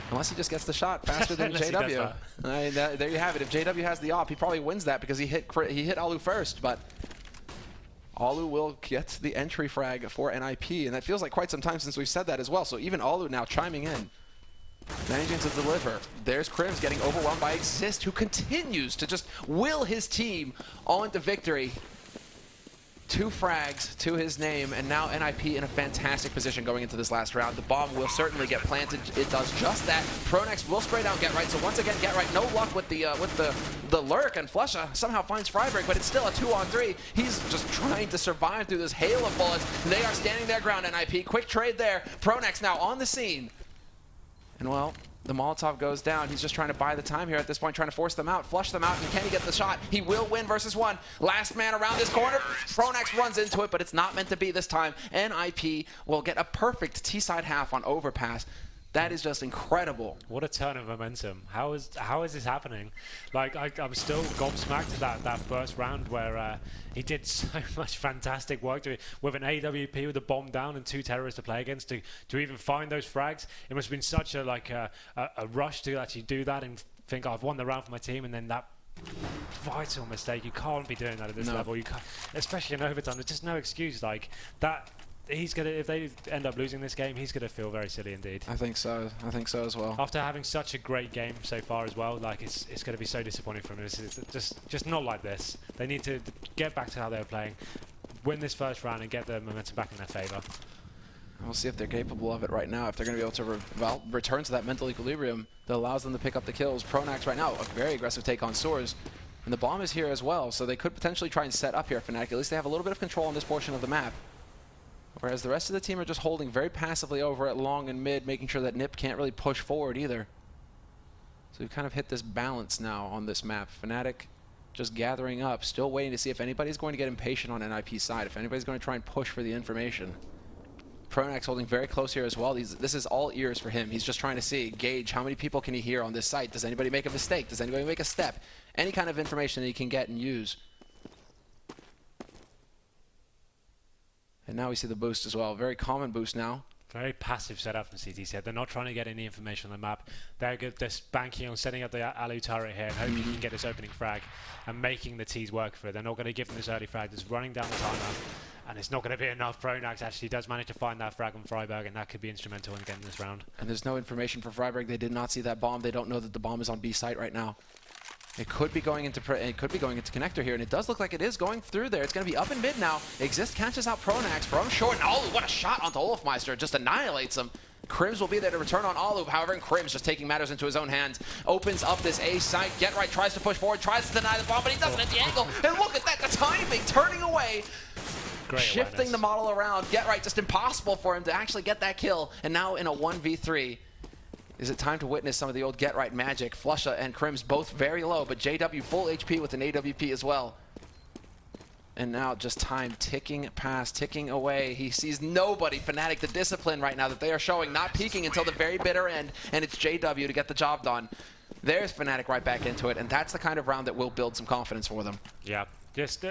[SPEAKER 1] unless he just gets the shot faster than JW. I mean, there you have it. If JW has the op, he probably wins that because he hit Alu first, but Alu will get the entry frag for NiP, and that feels like quite some time since we've said that as well. So even Alu now chiming in, managing to deliver. There's Crims getting overwhelmed by Exist, who continues to just will his team on to victory. 2 frags to his name, and now NiP in a fantastic position going into this last round. The bomb will certainly get planted. It does just that. Pronax will spray down Get Right. So once again, Get Right, no luck with the lurk, and Flusha somehow finds Freiberg, but it's still a 2-on-3. He's just trying to survive through this hail of bullets. They are standing their ground, NiP. Quick trade there. Pronax now on the scene. And well, the Molotov goes down. He's just trying to buy the time here at this point, trying to force them out, flush them out, and can he get the shot? He will win versus 1. Last man around this corner. Pronax runs into it, but it's not meant to be this time. NiP will get a perfect T-side half on overpass. That is just incredible.
[SPEAKER 2] What a turn of momentum. How is this happening? Like, I'm still gobsmacked at that first round where he did so much fantastic work with an AWP with a bomb down and 2 terrorists to play against to even find those frags. It must have been such a rush to actually do that and think, oh, I've won the round for my team, and then that vital mistake. You can't be doing that at this level. You can't, especially in overtime. There's just no excuse like that. He's gonna, if they end up losing this game, he's gonna feel very silly indeed.
[SPEAKER 1] I think so. I think so as well.
[SPEAKER 2] After having such a great game so far as well, like it's gonna be so disappointing for him. It's just not like this. They need to get back to how they were playing, win this first round, and get the momentum back in their favor.
[SPEAKER 1] We'll see if they're capable of it right now. If they're going to be able to return to that mental equilibrium that allows them to pick up the kills. Pronax right now, a very aggressive take on Soars. And the bomb is here as well, so they could potentially try and set up here Fnatic. At least they have a little bit of control on this portion of the map. Whereas the rest of the team are just holding very passively over at long and mid, making sure that NiP can't really push forward either. So we've kind of hit this balance now on this map. Fnatic just gathering up, still waiting to see if anybody's going to get impatient on NiP's side, if anybody's going to try and push for the information. Pronax holding very close here as well. This is all ears for him. He's just trying to gauge how many people can he hear on this site. Does anybody make a mistake? Does anybody make a step? Any kind of information that he can get and use. And now we see the boost as well. Very common boost now.
[SPEAKER 2] Very passive setup from CTZ. They're not trying to get any information on the map. They're good. They're banking on setting up the Alu turret here and hoping he can get this opening frag and making the T's work for it. They're not going to give him this early frag. Just running down the timer, and it's not going to be enough. Pronax actually does manage to find that frag on Freiberg, and that could be instrumental in getting this round.
[SPEAKER 1] And there's no information for Freiberg. They did not see that bomb. They don't know that the bomb is on B site right now. It could be going into connector here, and it does look like it is going through there. It's going to be up in mid now. Exist catches out Pronax from short. And oh, what a shot onto Olofmeister. Just annihilates him. Krims will be there to return on Olu. However, Krims just taking matters into his own hands. Opens up this A site. Get Right tries to push forward, tries to deny the bomb, but he doesn't at the angle. And look at that, the timing, turning away.
[SPEAKER 2] Great
[SPEAKER 1] shifting
[SPEAKER 2] awareness.
[SPEAKER 1] The model around. Get Right, just impossible for him to actually get that kill. And now in a 1v3. Is it time to witness some of the old Get Right magic? Flusha and Krims both very low, but JW full HP with an AWP as well. And now just time ticking past, ticking away. He sees nobody. Fnatic, the discipline right now that they are showing, not peaking until the very bitter end, and it's JW to get the job done. There's Fnatic right back into it, and that's the kind of round that will build some confidence for them.
[SPEAKER 2] Yeah, just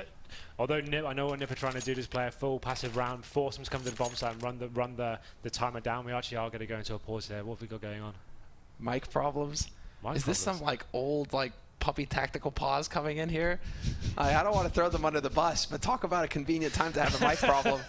[SPEAKER 2] although NiP, I know what NiP are trying to do is play a full passive round, force them to come to the bomb site and run the timer down. We actually are going to go into a pause there. What have we got going on?
[SPEAKER 1] Mic problems? Is this some like old like puppy tactical pause coming in here? I don't want to throw them under the bus, but talk about a convenient time to have a mic problem.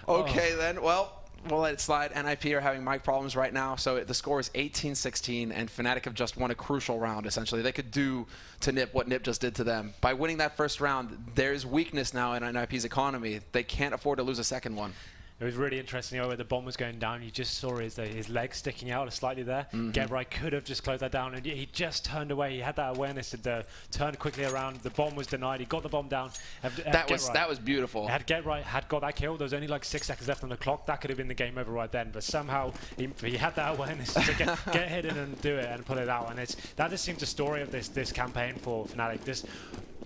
[SPEAKER 1] Okay then, well, we'll let it slide. NiP are having mic problems right now, so the score is 18-16, and Fnatic have just won a crucial round, essentially. They could do to NiP what NiP just did to them. By winning that first round, there's weakness now in NiP's economy. They can't afford to lose a second one.
[SPEAKER 2] It was really interesting, where the bomb was going down, you just saw his legs sticking out slightly there. Get Right could have just closed that down, and he just turned away. He had that awareness to turn quickly around. The bomb was denied. He got the bomb down.
[SPEAKER 1] That was beautiful.
[SPEAKER 2] Had Get Right had got that kill, there was only like 6 seconds left on the clock. That could have been the game over right then, but somehow he had that awareness to get hidden and do it and pull it out. And that just seems the story of this campaign for Fnatic. Just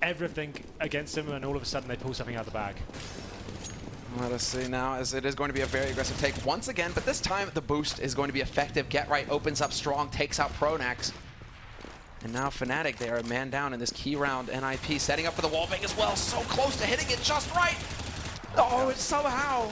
[SPEAKER 2] everything against them, and all of a sudden they pull something out of the bag.
[SPEAKER 1] Let us see now, as it is going to be a very aggressive take once again, but this time the boost is going to be effective. Get Right opens up strong, takes out Pronax. And now Fnatic, they are a man down in this key round. NiP setting up for the wallbang as well, so close to hitting it just right. Oh, it's somehow.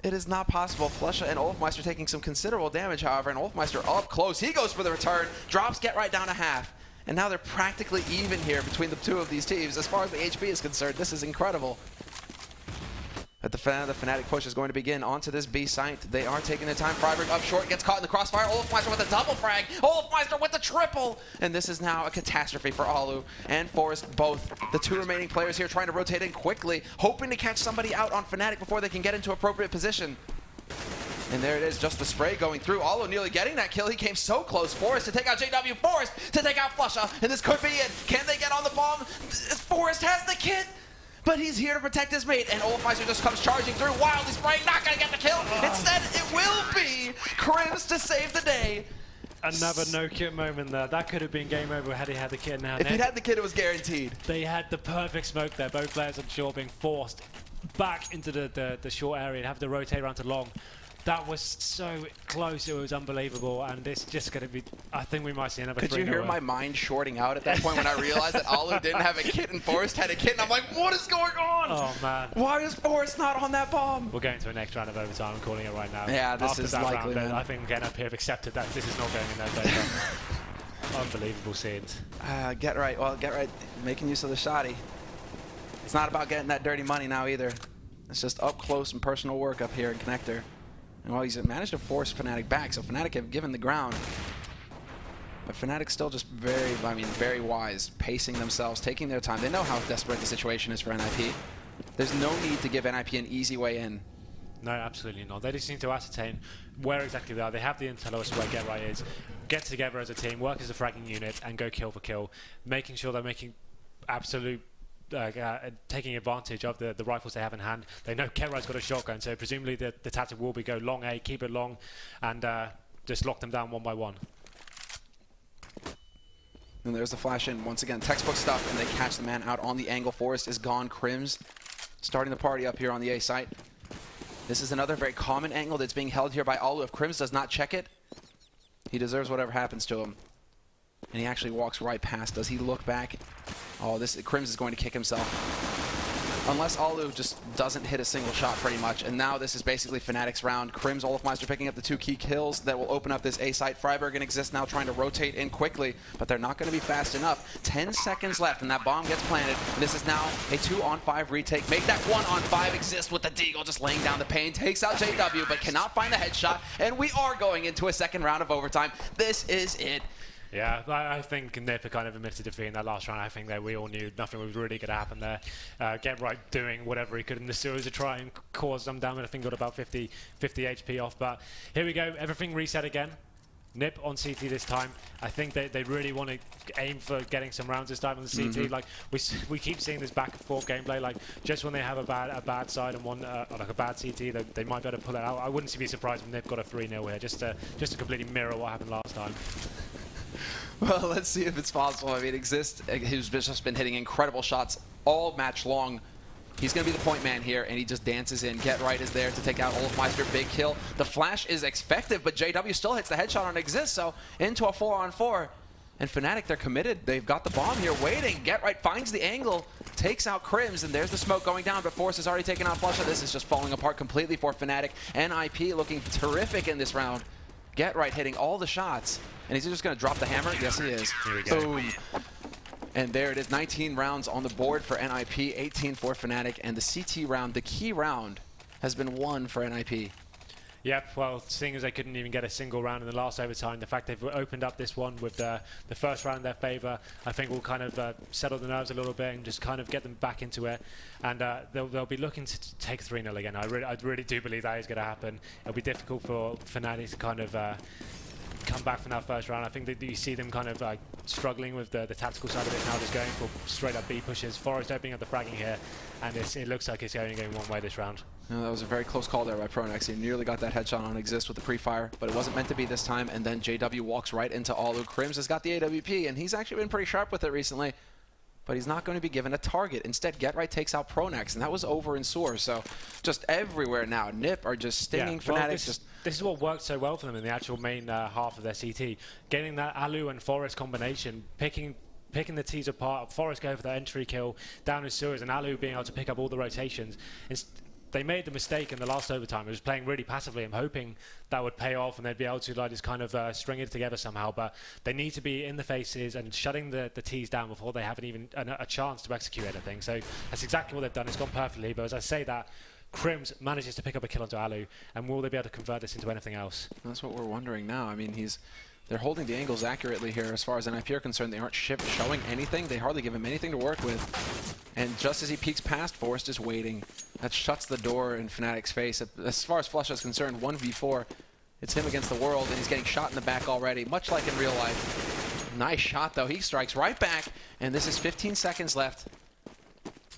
[SPEAKER 1] It is not possible. Flusha and Olofmeister taking some considerable damage, however, and Olofmeister up close. He goes for the return, drops Get Right down to half. And now they're practically even here between the two of these teams. As far as the HP is concerned, this is incredible. But the the Fnatic push is going to begin onto this B site. They are taking their time. Freiberg up short, gets caught in the crossfire. Olofmeister with a double frag. Olofmeister with the triple. And this is now a catastrophe for Alu and Forest, both. The two remaining players here trying to rotate in quickly, hoping to catch somebody out on Fnatic before they can get into appropriate position. And there it is, just the spray going through. Alu nearly getting that kill. He came so close. Forest to take out JW. Forest to take out Flusha. And this could be it. Can they get on the bomb? Forest has the kit. But he's here to protect his mate, and Olofmeister just comes charging through, wildly spraying, not gonna get the kill. Instead, it will be Krims to save the day.
[SPEAKER 2] Another no-kit moment there. That could have been game over had he had the kit now.
[SPEAKER 1] If he'd had the kit, it was guaranteed.
[SPEAKER 2] They had the perfect smoke there. Both players on short being forced back into the short area and have to rotate around to long. That was so close, it was unbelievable, and it's just going to be, I think we might see another 3-0.
[SPEAKER 1] Could you hear my mind shorting out at that point when I realized that Alu didn't have a kit and Forrest had a kit, and I'm like, what is going on?
[SPEAKER 2] Oh, man.
[SPEAKER 1] Why is Forrest not on that bomb?
[SPEAKER 2] We're going to a next round of overtime, I'm calling it right now.
[SPEAKER 1] Yeah, this
[SPEAKER 2] After
[SPEAKER 1] is
[SPEAKER 2] that
[SPEAKER 1] likely,
[SPEAKER 2] round,
[SPEAKER 1] man.
[SPEAKER 2] I think NiP have accepted that this is not going in their favor. Unbelievable scenes.
[SPEAKER 1] Get right, making use of the shoddy. It's not about getting that dirty money now either. It's just up close and personal work up here in Connector. And while he's managed to force Fnatic back, so Fnatic have given the ground. But Fnatic still just very wise, pacing themselves, taking their time. They know how desperate the situation is for NiP. There's no need to give NiP an easy way in.
[SPEAKER 2] No, absolutely not. They just need to ascertain where exactly they are. They have the intel as to where Get Right is. Get together as a team, work as a fragging unit, and go kill for kill. Making sure they're making absolute taking advantage of the rifles they have in hand. They know Get Right's got a shotgun, so presumably the tactic will be go long A, keep it long, and just lock them down one by one.
[SPEAKER 1] And there's the flash in. Once again, textbook stuff, and they catch the man out on the angle. Forest is gone. Krims starting the party up here on the A site. This is another very common angle that's being held here by Alu. If Krims does not check it, he deserves whatever happens to him. And he actually walks right past. Does he look back? Oh, Krims is going to kick himself. Unless Alu just doesn't hit a single shot pretty much. And now this is basically Fnatic's round. Krims, Olofmeister picking up the 2 key kills that will open up this A site. Freiberg and Exist now trying to rotate in quickly, but they're not going to be fast enough. 10 seconds left and that bomb gets planted. And this is now a 2-on-5 retake. Make that 1-on-5 Exist with the Deagle just laying down the pain. Takes out JW, but cannot find the headshot. And we are going into a second round of overtime. This is it.
[SPEAKER 2] Yeah, I think NiP kind of admitted defeat in that last round. I think that we all knew nothing was really going to happen there. Get Right doing whatever he could in the series to try and cause some damage. I think got about 50 HP off. But here we go. Everything reset again. NiP on CT this time. I think they really want to aim for getting some rounds this time on the CT. Like we keep seeing this back and forth gameplay. Like just when they have a bad side and one like a bad CT, they might be able to pull it out. I wouldn't be surprised if NiP got a 3-0 here, just to completely mirror what happened last time.
[SPEAKER 1] Well, let's see if it's possible. I mean, Exist, who's just been hitting incredible shots all match long. He's going to be the point man here, and he just dances in. Get Right is there to take out Olofmeister. Big kill. The flash is effective, but JW still hits the headshot on Exist, so into a 4-on-4. And Fnatic, they're committed. They've got the bomb here waiting. Get Right finds the angle, takes out Krims, and there's the smoke going down, but Force has already taken out Flusha. This is just falling apart completely for Fnatic. NiP looking terrific in this round. Get Right hitting all the shots. And is he just going to drop the hammer? Yes, he is.
[SPEAKER 2] Here we go.
[SPEAKER 1] Boom. And there it is. 19 rounds on the board for NiP, 18 for Fnatic. And the CT round, the key round, has been won for NiP.
[SPEAKER 2] Yep, well, seeing as they couldn't even get a single round in the last overtime, the fact they've opened up this one with the first round in their favour, I think will kind of settle the nerves a little bit and just kind of get them back into it. And they'll be looking to take 3-0 again. I really do believe that is going to happen. It'll be difficult for Fnatic to kind of come back from that first round. I think that you see them kind of struggling with the tactical side of it now, just going for straight up B pushes. Forest opening up the fragging here, and it looks like it's only going one way this round.
[SPEAKER 1] No, that was a very close call there by Pronex. He nearly got that headshot on Exist with the pre-fire, but it wasn't meant to be this time. And then JW walks right into Alu. Krims has got the AWP, and he's actually been pretty sharp with it recently. But he's not going to be given a target. Instead, Get Right takes out Pronex, and that was over in Soar. So just everywhere now, NiP are just stinging Fnatic.
[SPEAKER 2] This is what worked so well for them in the actual main half of their CT. Getting that Alu and Forest combination, picking the T's apart, Forest going for the entry kill down in sewers, and Alu being able to pick up all the rotations. They made the mistake in the last overtime. It was playing really passively. I'm hoping that would pay off and they'd be able to like just kind of string it together somehow. But they need to be in the faces and shutting the T's down before they have even a chance to execute anything. So that's exactly what they've done. It's gone perfectly. But as I say that, Crims manages to pick up a kill onto Alu, and will they be able to convert this into anything else?
[SPEAKER 1] That's what we're wondering now. I mean, they're holding the angles accurately here as far as NiP are concerned. They aren't showing anything. They hardly give him anything to work with. And just as he peeks past, Forrest is waiting. That shuts the door in Fnatic's face. As far as Flush is concerned, 1v4. It's him against the world, and he's getting shot in the back already, much like in real life. Nice shot, though. He strikes right back, and this is 15 seconds left.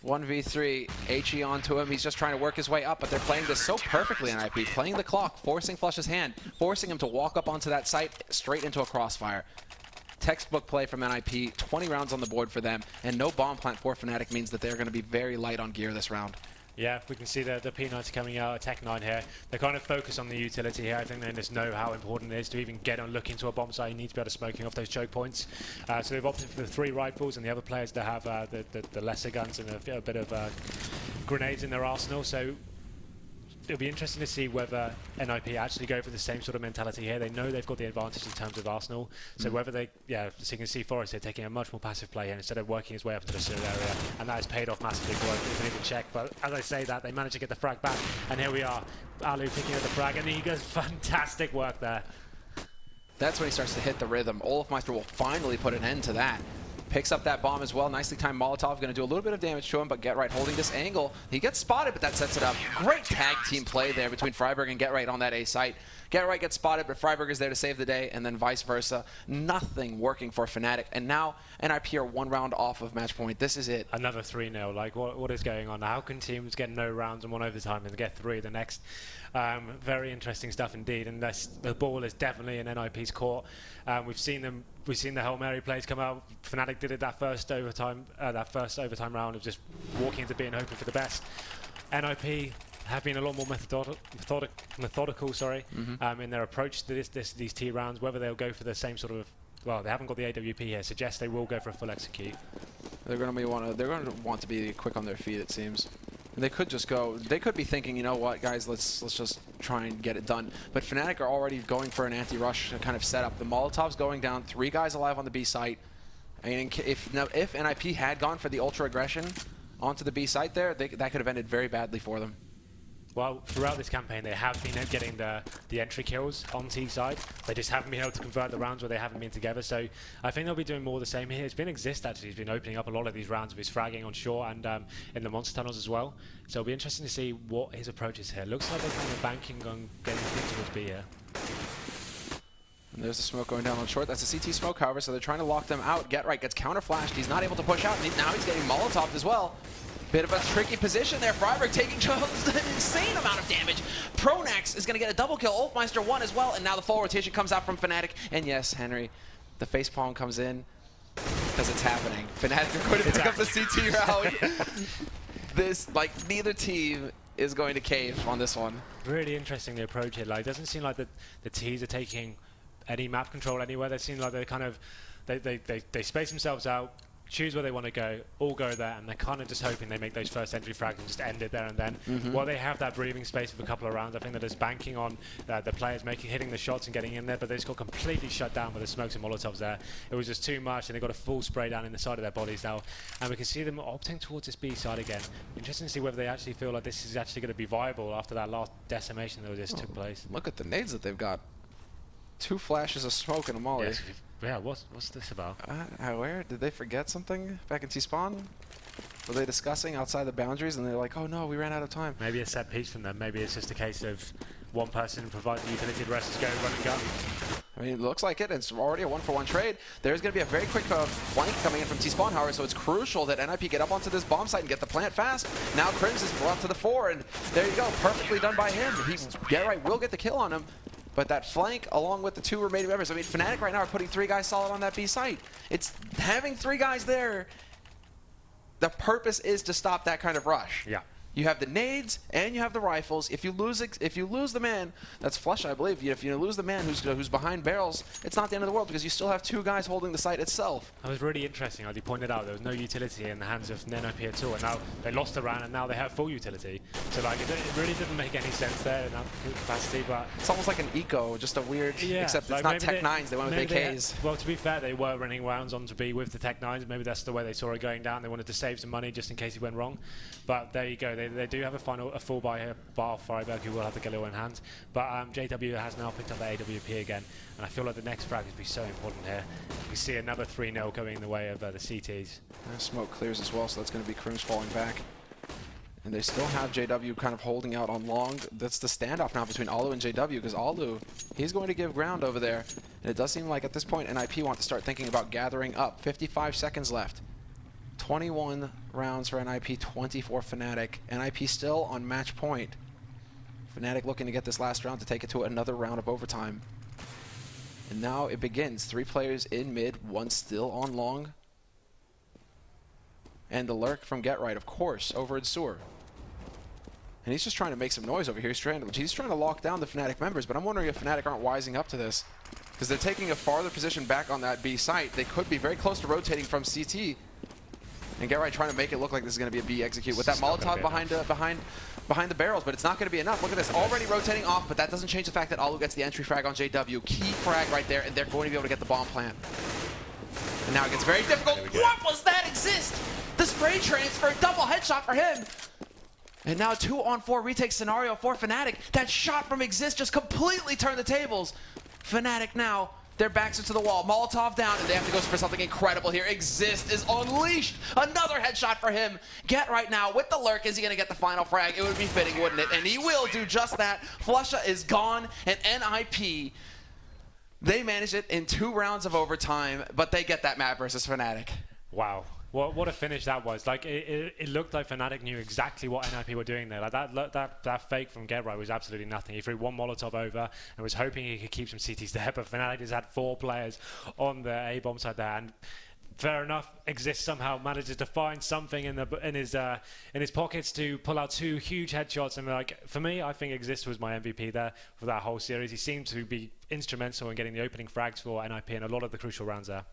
[SPEAKER 1] 1v3, HE onto him. He's just trying to work his way up, but they're playing this so perfectly on NiP, playing the clock, forcing Flush's hand, forcing him to walk up onto that site straight into a crossfire. Textbook play from NiP, 20 rounds on the board for them, and no bomb plant for Fnatic means that they're going to be very light on gear this round.
[SPEAKER 2] Yeah, we can see the P9s coming out, Tech 9 here. They kind of focus on the utility here. I think they just know how important it is to even get on, look into a bomb site. You need to be able to smoking off those choke points. So they've opted for the 3 rifles, and the other players that have the lesser guns and a bit of grenades in their arsenal. So it'll be interesting to see whether NiP actually go for the same sort of mentality here. They know they've got the advantage in terms of arsenal. So whether they, so you can see Forrest here taking a much more passive play here instead of working his way up into the sewer area. And that has paid off massively for him. You can even check. But as I say that, they managed to get the frag back. And here we are. Alu picking up the frag. And he does fantastic work there.
[SPEAKER 1] That's when he starts to hit the rhythm. Olofmeister will finally put an end to that. Picks up that bomb as well. Nicely timed Molotov. Going to do a little bit of damage to him, but Get Right holding this angle. He gets spotted, but that sets it up. Great tag team play there between Freiburg and Get Right on that A site. Get Right gets spotted, but Freiburg is there to save the day, and then vice versa. Nothing working for Fnatic. And now NiP are 1 round off of match point. This is it.
[SPEAKER 2] Another 3-0. Like, what is going on? How can teams get no rounds and 1 overtime and get 3 the next? Very interesting stuff indeed. And the ball is definitely in NiP's court. We've seen the Hail Mary plays come out. Fnatic did it that first overtime round of just walking into B and hoping for the best. NiP have been a lot more methodical, in their approach to these T rounds. Whether they'll go for the same sort of, well, they haven't got the AWP here. Suggests they will go for a full execute.
[SPEAKER 1] They're going to want to be quick on their feet, it seems. They could just go. They could be thinking, you know what, guys, let's just try and get it done. But Fnatic are already going for an anti-rush kind of setup. The Molotov's going down. 3 guys alive on the B site. I mean, if NiP had gone for the ultra aggression onto the B site there, that could have ended very badly for them.
[SPEAKER 2] Well, throughout this campaign, they have been getting the entry kills on T side. They just haven't been able to convert the rounds where they haven't been together. So I think they'll be doing more of the same here. It's been Exist, actually. He's been opening up a lot of these rounds with his fragging on shore and in the monster tunnels as well. So it'll be interesting to see what his approach is here. Looks like they're kind of banking on getting towards B here.
[SPEAKER 1] And there's the smoke going down on short. That's a CT smoke, however, so they're trying to lock them out. Get Right gets counter-flashed. He's not able to push out. Now he's getting Molotoved as well. Bit of a tricky position there. Freiburg taking an insane amount of damage. Pronax is going to get a double kill. Olofmeister 1 as well. And now the full rotation comes out from Fnatic. And yes, Henry, the facepalm comes in because it's happening. Fnatic are going to pick up the CT round. This, like, neither team is going to cave on this one.
[SPEAKER 2] Really interesting, the approach here. Like, it doesn't seem like the T's are taking any map control anywhere. They seem like they're kind of, they space themselves out, choose where they want to go, all go there, and they're kind of just hoping they make those first entry frags and just end it there and then. While they have that breathing space of a couple of rounds, I think they're just banking on the players hitting the shots and getting in there, but they just got completely shut down with the smokes and Molotovs there. It was just too much, and they got a full spray down in the side of their bodies now, and we can see them opting towards this B side again. Interesting to see whether they actually feel like this is actually going to be viable after that last decimation that just took place.
[SPEAKER 1] Look at the nades that they've got. 2 flashes of smoke and a molly.
[SPEAKER 2] Yes. Yeah, what's this about?
[SPEAKER 1] Where? Did they forget something back in T-spawn? Were they discussing outside the boundaries and they're like, oh no, we ran out of time?
[SPEAKER 2] Maybe a set piece from them. Maybe it's just a case of one person provides the utility, the rest is go, run and gun.
[SPEAKER 1] I mean, it looks like it. It's already a 1-for-1 trade. There's going to be a very quick flank coming in from T-spawn, however, so it's crucial that NiP get up onto this bomb site and get the plant fast. Now Crims is brought to the fore, and there you go. Perfectly done by him. Get Right will get the kill on him. But that flank, along with the 2 remaining members, I mean, Fnatic right now are putting 3 guys solid on that B site. It's having 3 guys there. The purpose is to stop that kind of rush.
[SPEAKER 2] Yeah.
[SPEAKER 1] You have the nades and you have the rifles. If you lose the man, that's Flush, I believe. If you lose the man who's behind barrels, it's not the end of the world because you still have 2 guys holding the site itself.
[SPEAKER 2] That was really interesting. As you pointed out, there was no utility in the hands of NiP at all, and now they lost the round, and now they have full utility. So like, it really didn't make any sense there in that capacity. But
[SPEAKER 1] it's almost like an eco, just a weird. Yeah, except it's not Tech 9s. They went with AKs.
[SPEAKER 2] Well, to be fair, they were running rounds on to be with the Tech 9s. Maybe that's the way they saw it going down. They wanted to save some money just in case it went wrong. But there you go. They do have a full buy here, bar Freiberg, who will have the Galil in hand. But JW has now picked up the AWP again, and I feel like the next frag would be so important here. We see another 3-0 going in the way of the CTs.
[SPEAKER 1] Smoke clears as well, so that's going to be Crooms falling back. And they still have JW kind of holding out on long. That's the standoff now between Alu and JW, because Alu, he's going to give ground over there. And it does seem like at this point, NiP want to start thinking about gathering up. 55 seconds left. 21 rounds for NiP, 24 Fnatic. NiP still on match point. Fnatic looking to get this last round to take it to another round of overtime. And now it begins. 3 players in mid, 1 still on long. And the lurk from Get Right, of course, over in sewer. And he's just trying to make some noise over here. He's trying to lock down the Fnatic members, but I'm wondering if Fnatic aren't wising up to this. Because they're taking a farther position back on that B site. They could be very close to rotating from CT. And Get Right trying to make it look like this is going to be a B execute with that Molotov behind the barrels, but it's not going to be enough. Look at this, already rotating off, but that doesn't change the fact that Alu gets the entry frag on JW. Key frag right there, and they're going to be able to get the bomb plant. And now it gets very difficult. What was that exist? The spray transfer, double headshot for him. And now 2-on-4 retake scenario for Fnatic. That shot from Exist just completely turned the tables. Fnatic now, their backs are to the wall. Molotov down, and they have to go for something incredible here. Exist is unleashed. Another headshot for him. Get Right now with the lurk. Is he going to get the final frag? It would be fitting, wouldn't it? And he will do just that. Flusha is gone, and NiP, they manage it in 2 rounds of overtime, but they get that map versus Fnatic.
[SPEAKER 2] Wow. What a finish that was. Like, it looked like Fnatic knew exactly what NiP were doing there. Like, that fake from Get Right was absolutely nothing. He threw 1 Molotov over and was hoping he could keep some CTs there, but Fnatic just had 4 players on the A-bomb side there. And fair enough, Exist somehow manages to find something in his pockets to pull out 2 huge headshots. And like, for me, I think Exist was my MVP there for that whole series. He seemed to be instrumental in getting the opening frags for NiP in a lot of the crucial rounds there.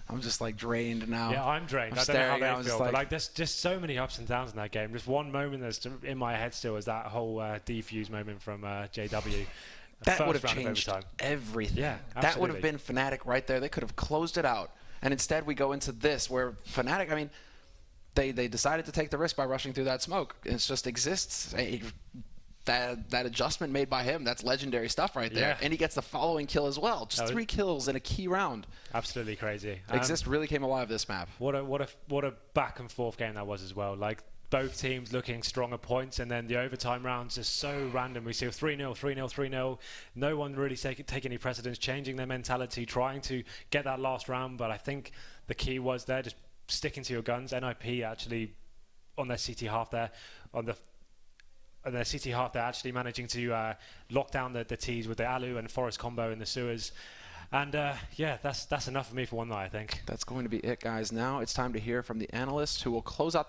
[SPEAKER 1] I'm just like drained now.
[SPEAKER 2] Yeah, I'm drained. I don't know how they feel, but like there's just so many ups and downs in that game. Just one moment that's in my head still is that whole defuse moment from JW.
[SPEAKER 1] That would have changed everything.
[SPEAKER 2] Yeah, absolutely.
[SPEAKER 1] That would have been Fnatic right there. They could have closed it out. And instead we go into this where Fnatic, I mean, they decided to take the risk by rushing through that smoke. It just exists. That adjustment made by him, that's legendary stuff right there. Yeah. And he gets the following kill as well. Just 3 kills in a key round.
[SPEAKER 2] Absolutely crazy.
[SPEAKER 1] Exist really came alive this map.
[SPEAKER 2] What a back and forth game that was as well. Like, both teams looking stronger points, and then the overtime rounds are so random. We see a 3-0, 3-0, 3-0. No one really take any precedence, changing their mentality, trying to get that last round. But I think the key was there, just sticking to your guns. NiP actually on their CT half there, their CT half, they're actually managing to lock down the T's with the Alu and Forest combo in the sewers. And yeah, that's enough for me for one night, I think.
[SPEAKER 1] That's going to be it, guys. Now it's time to hear from the analysts who will close out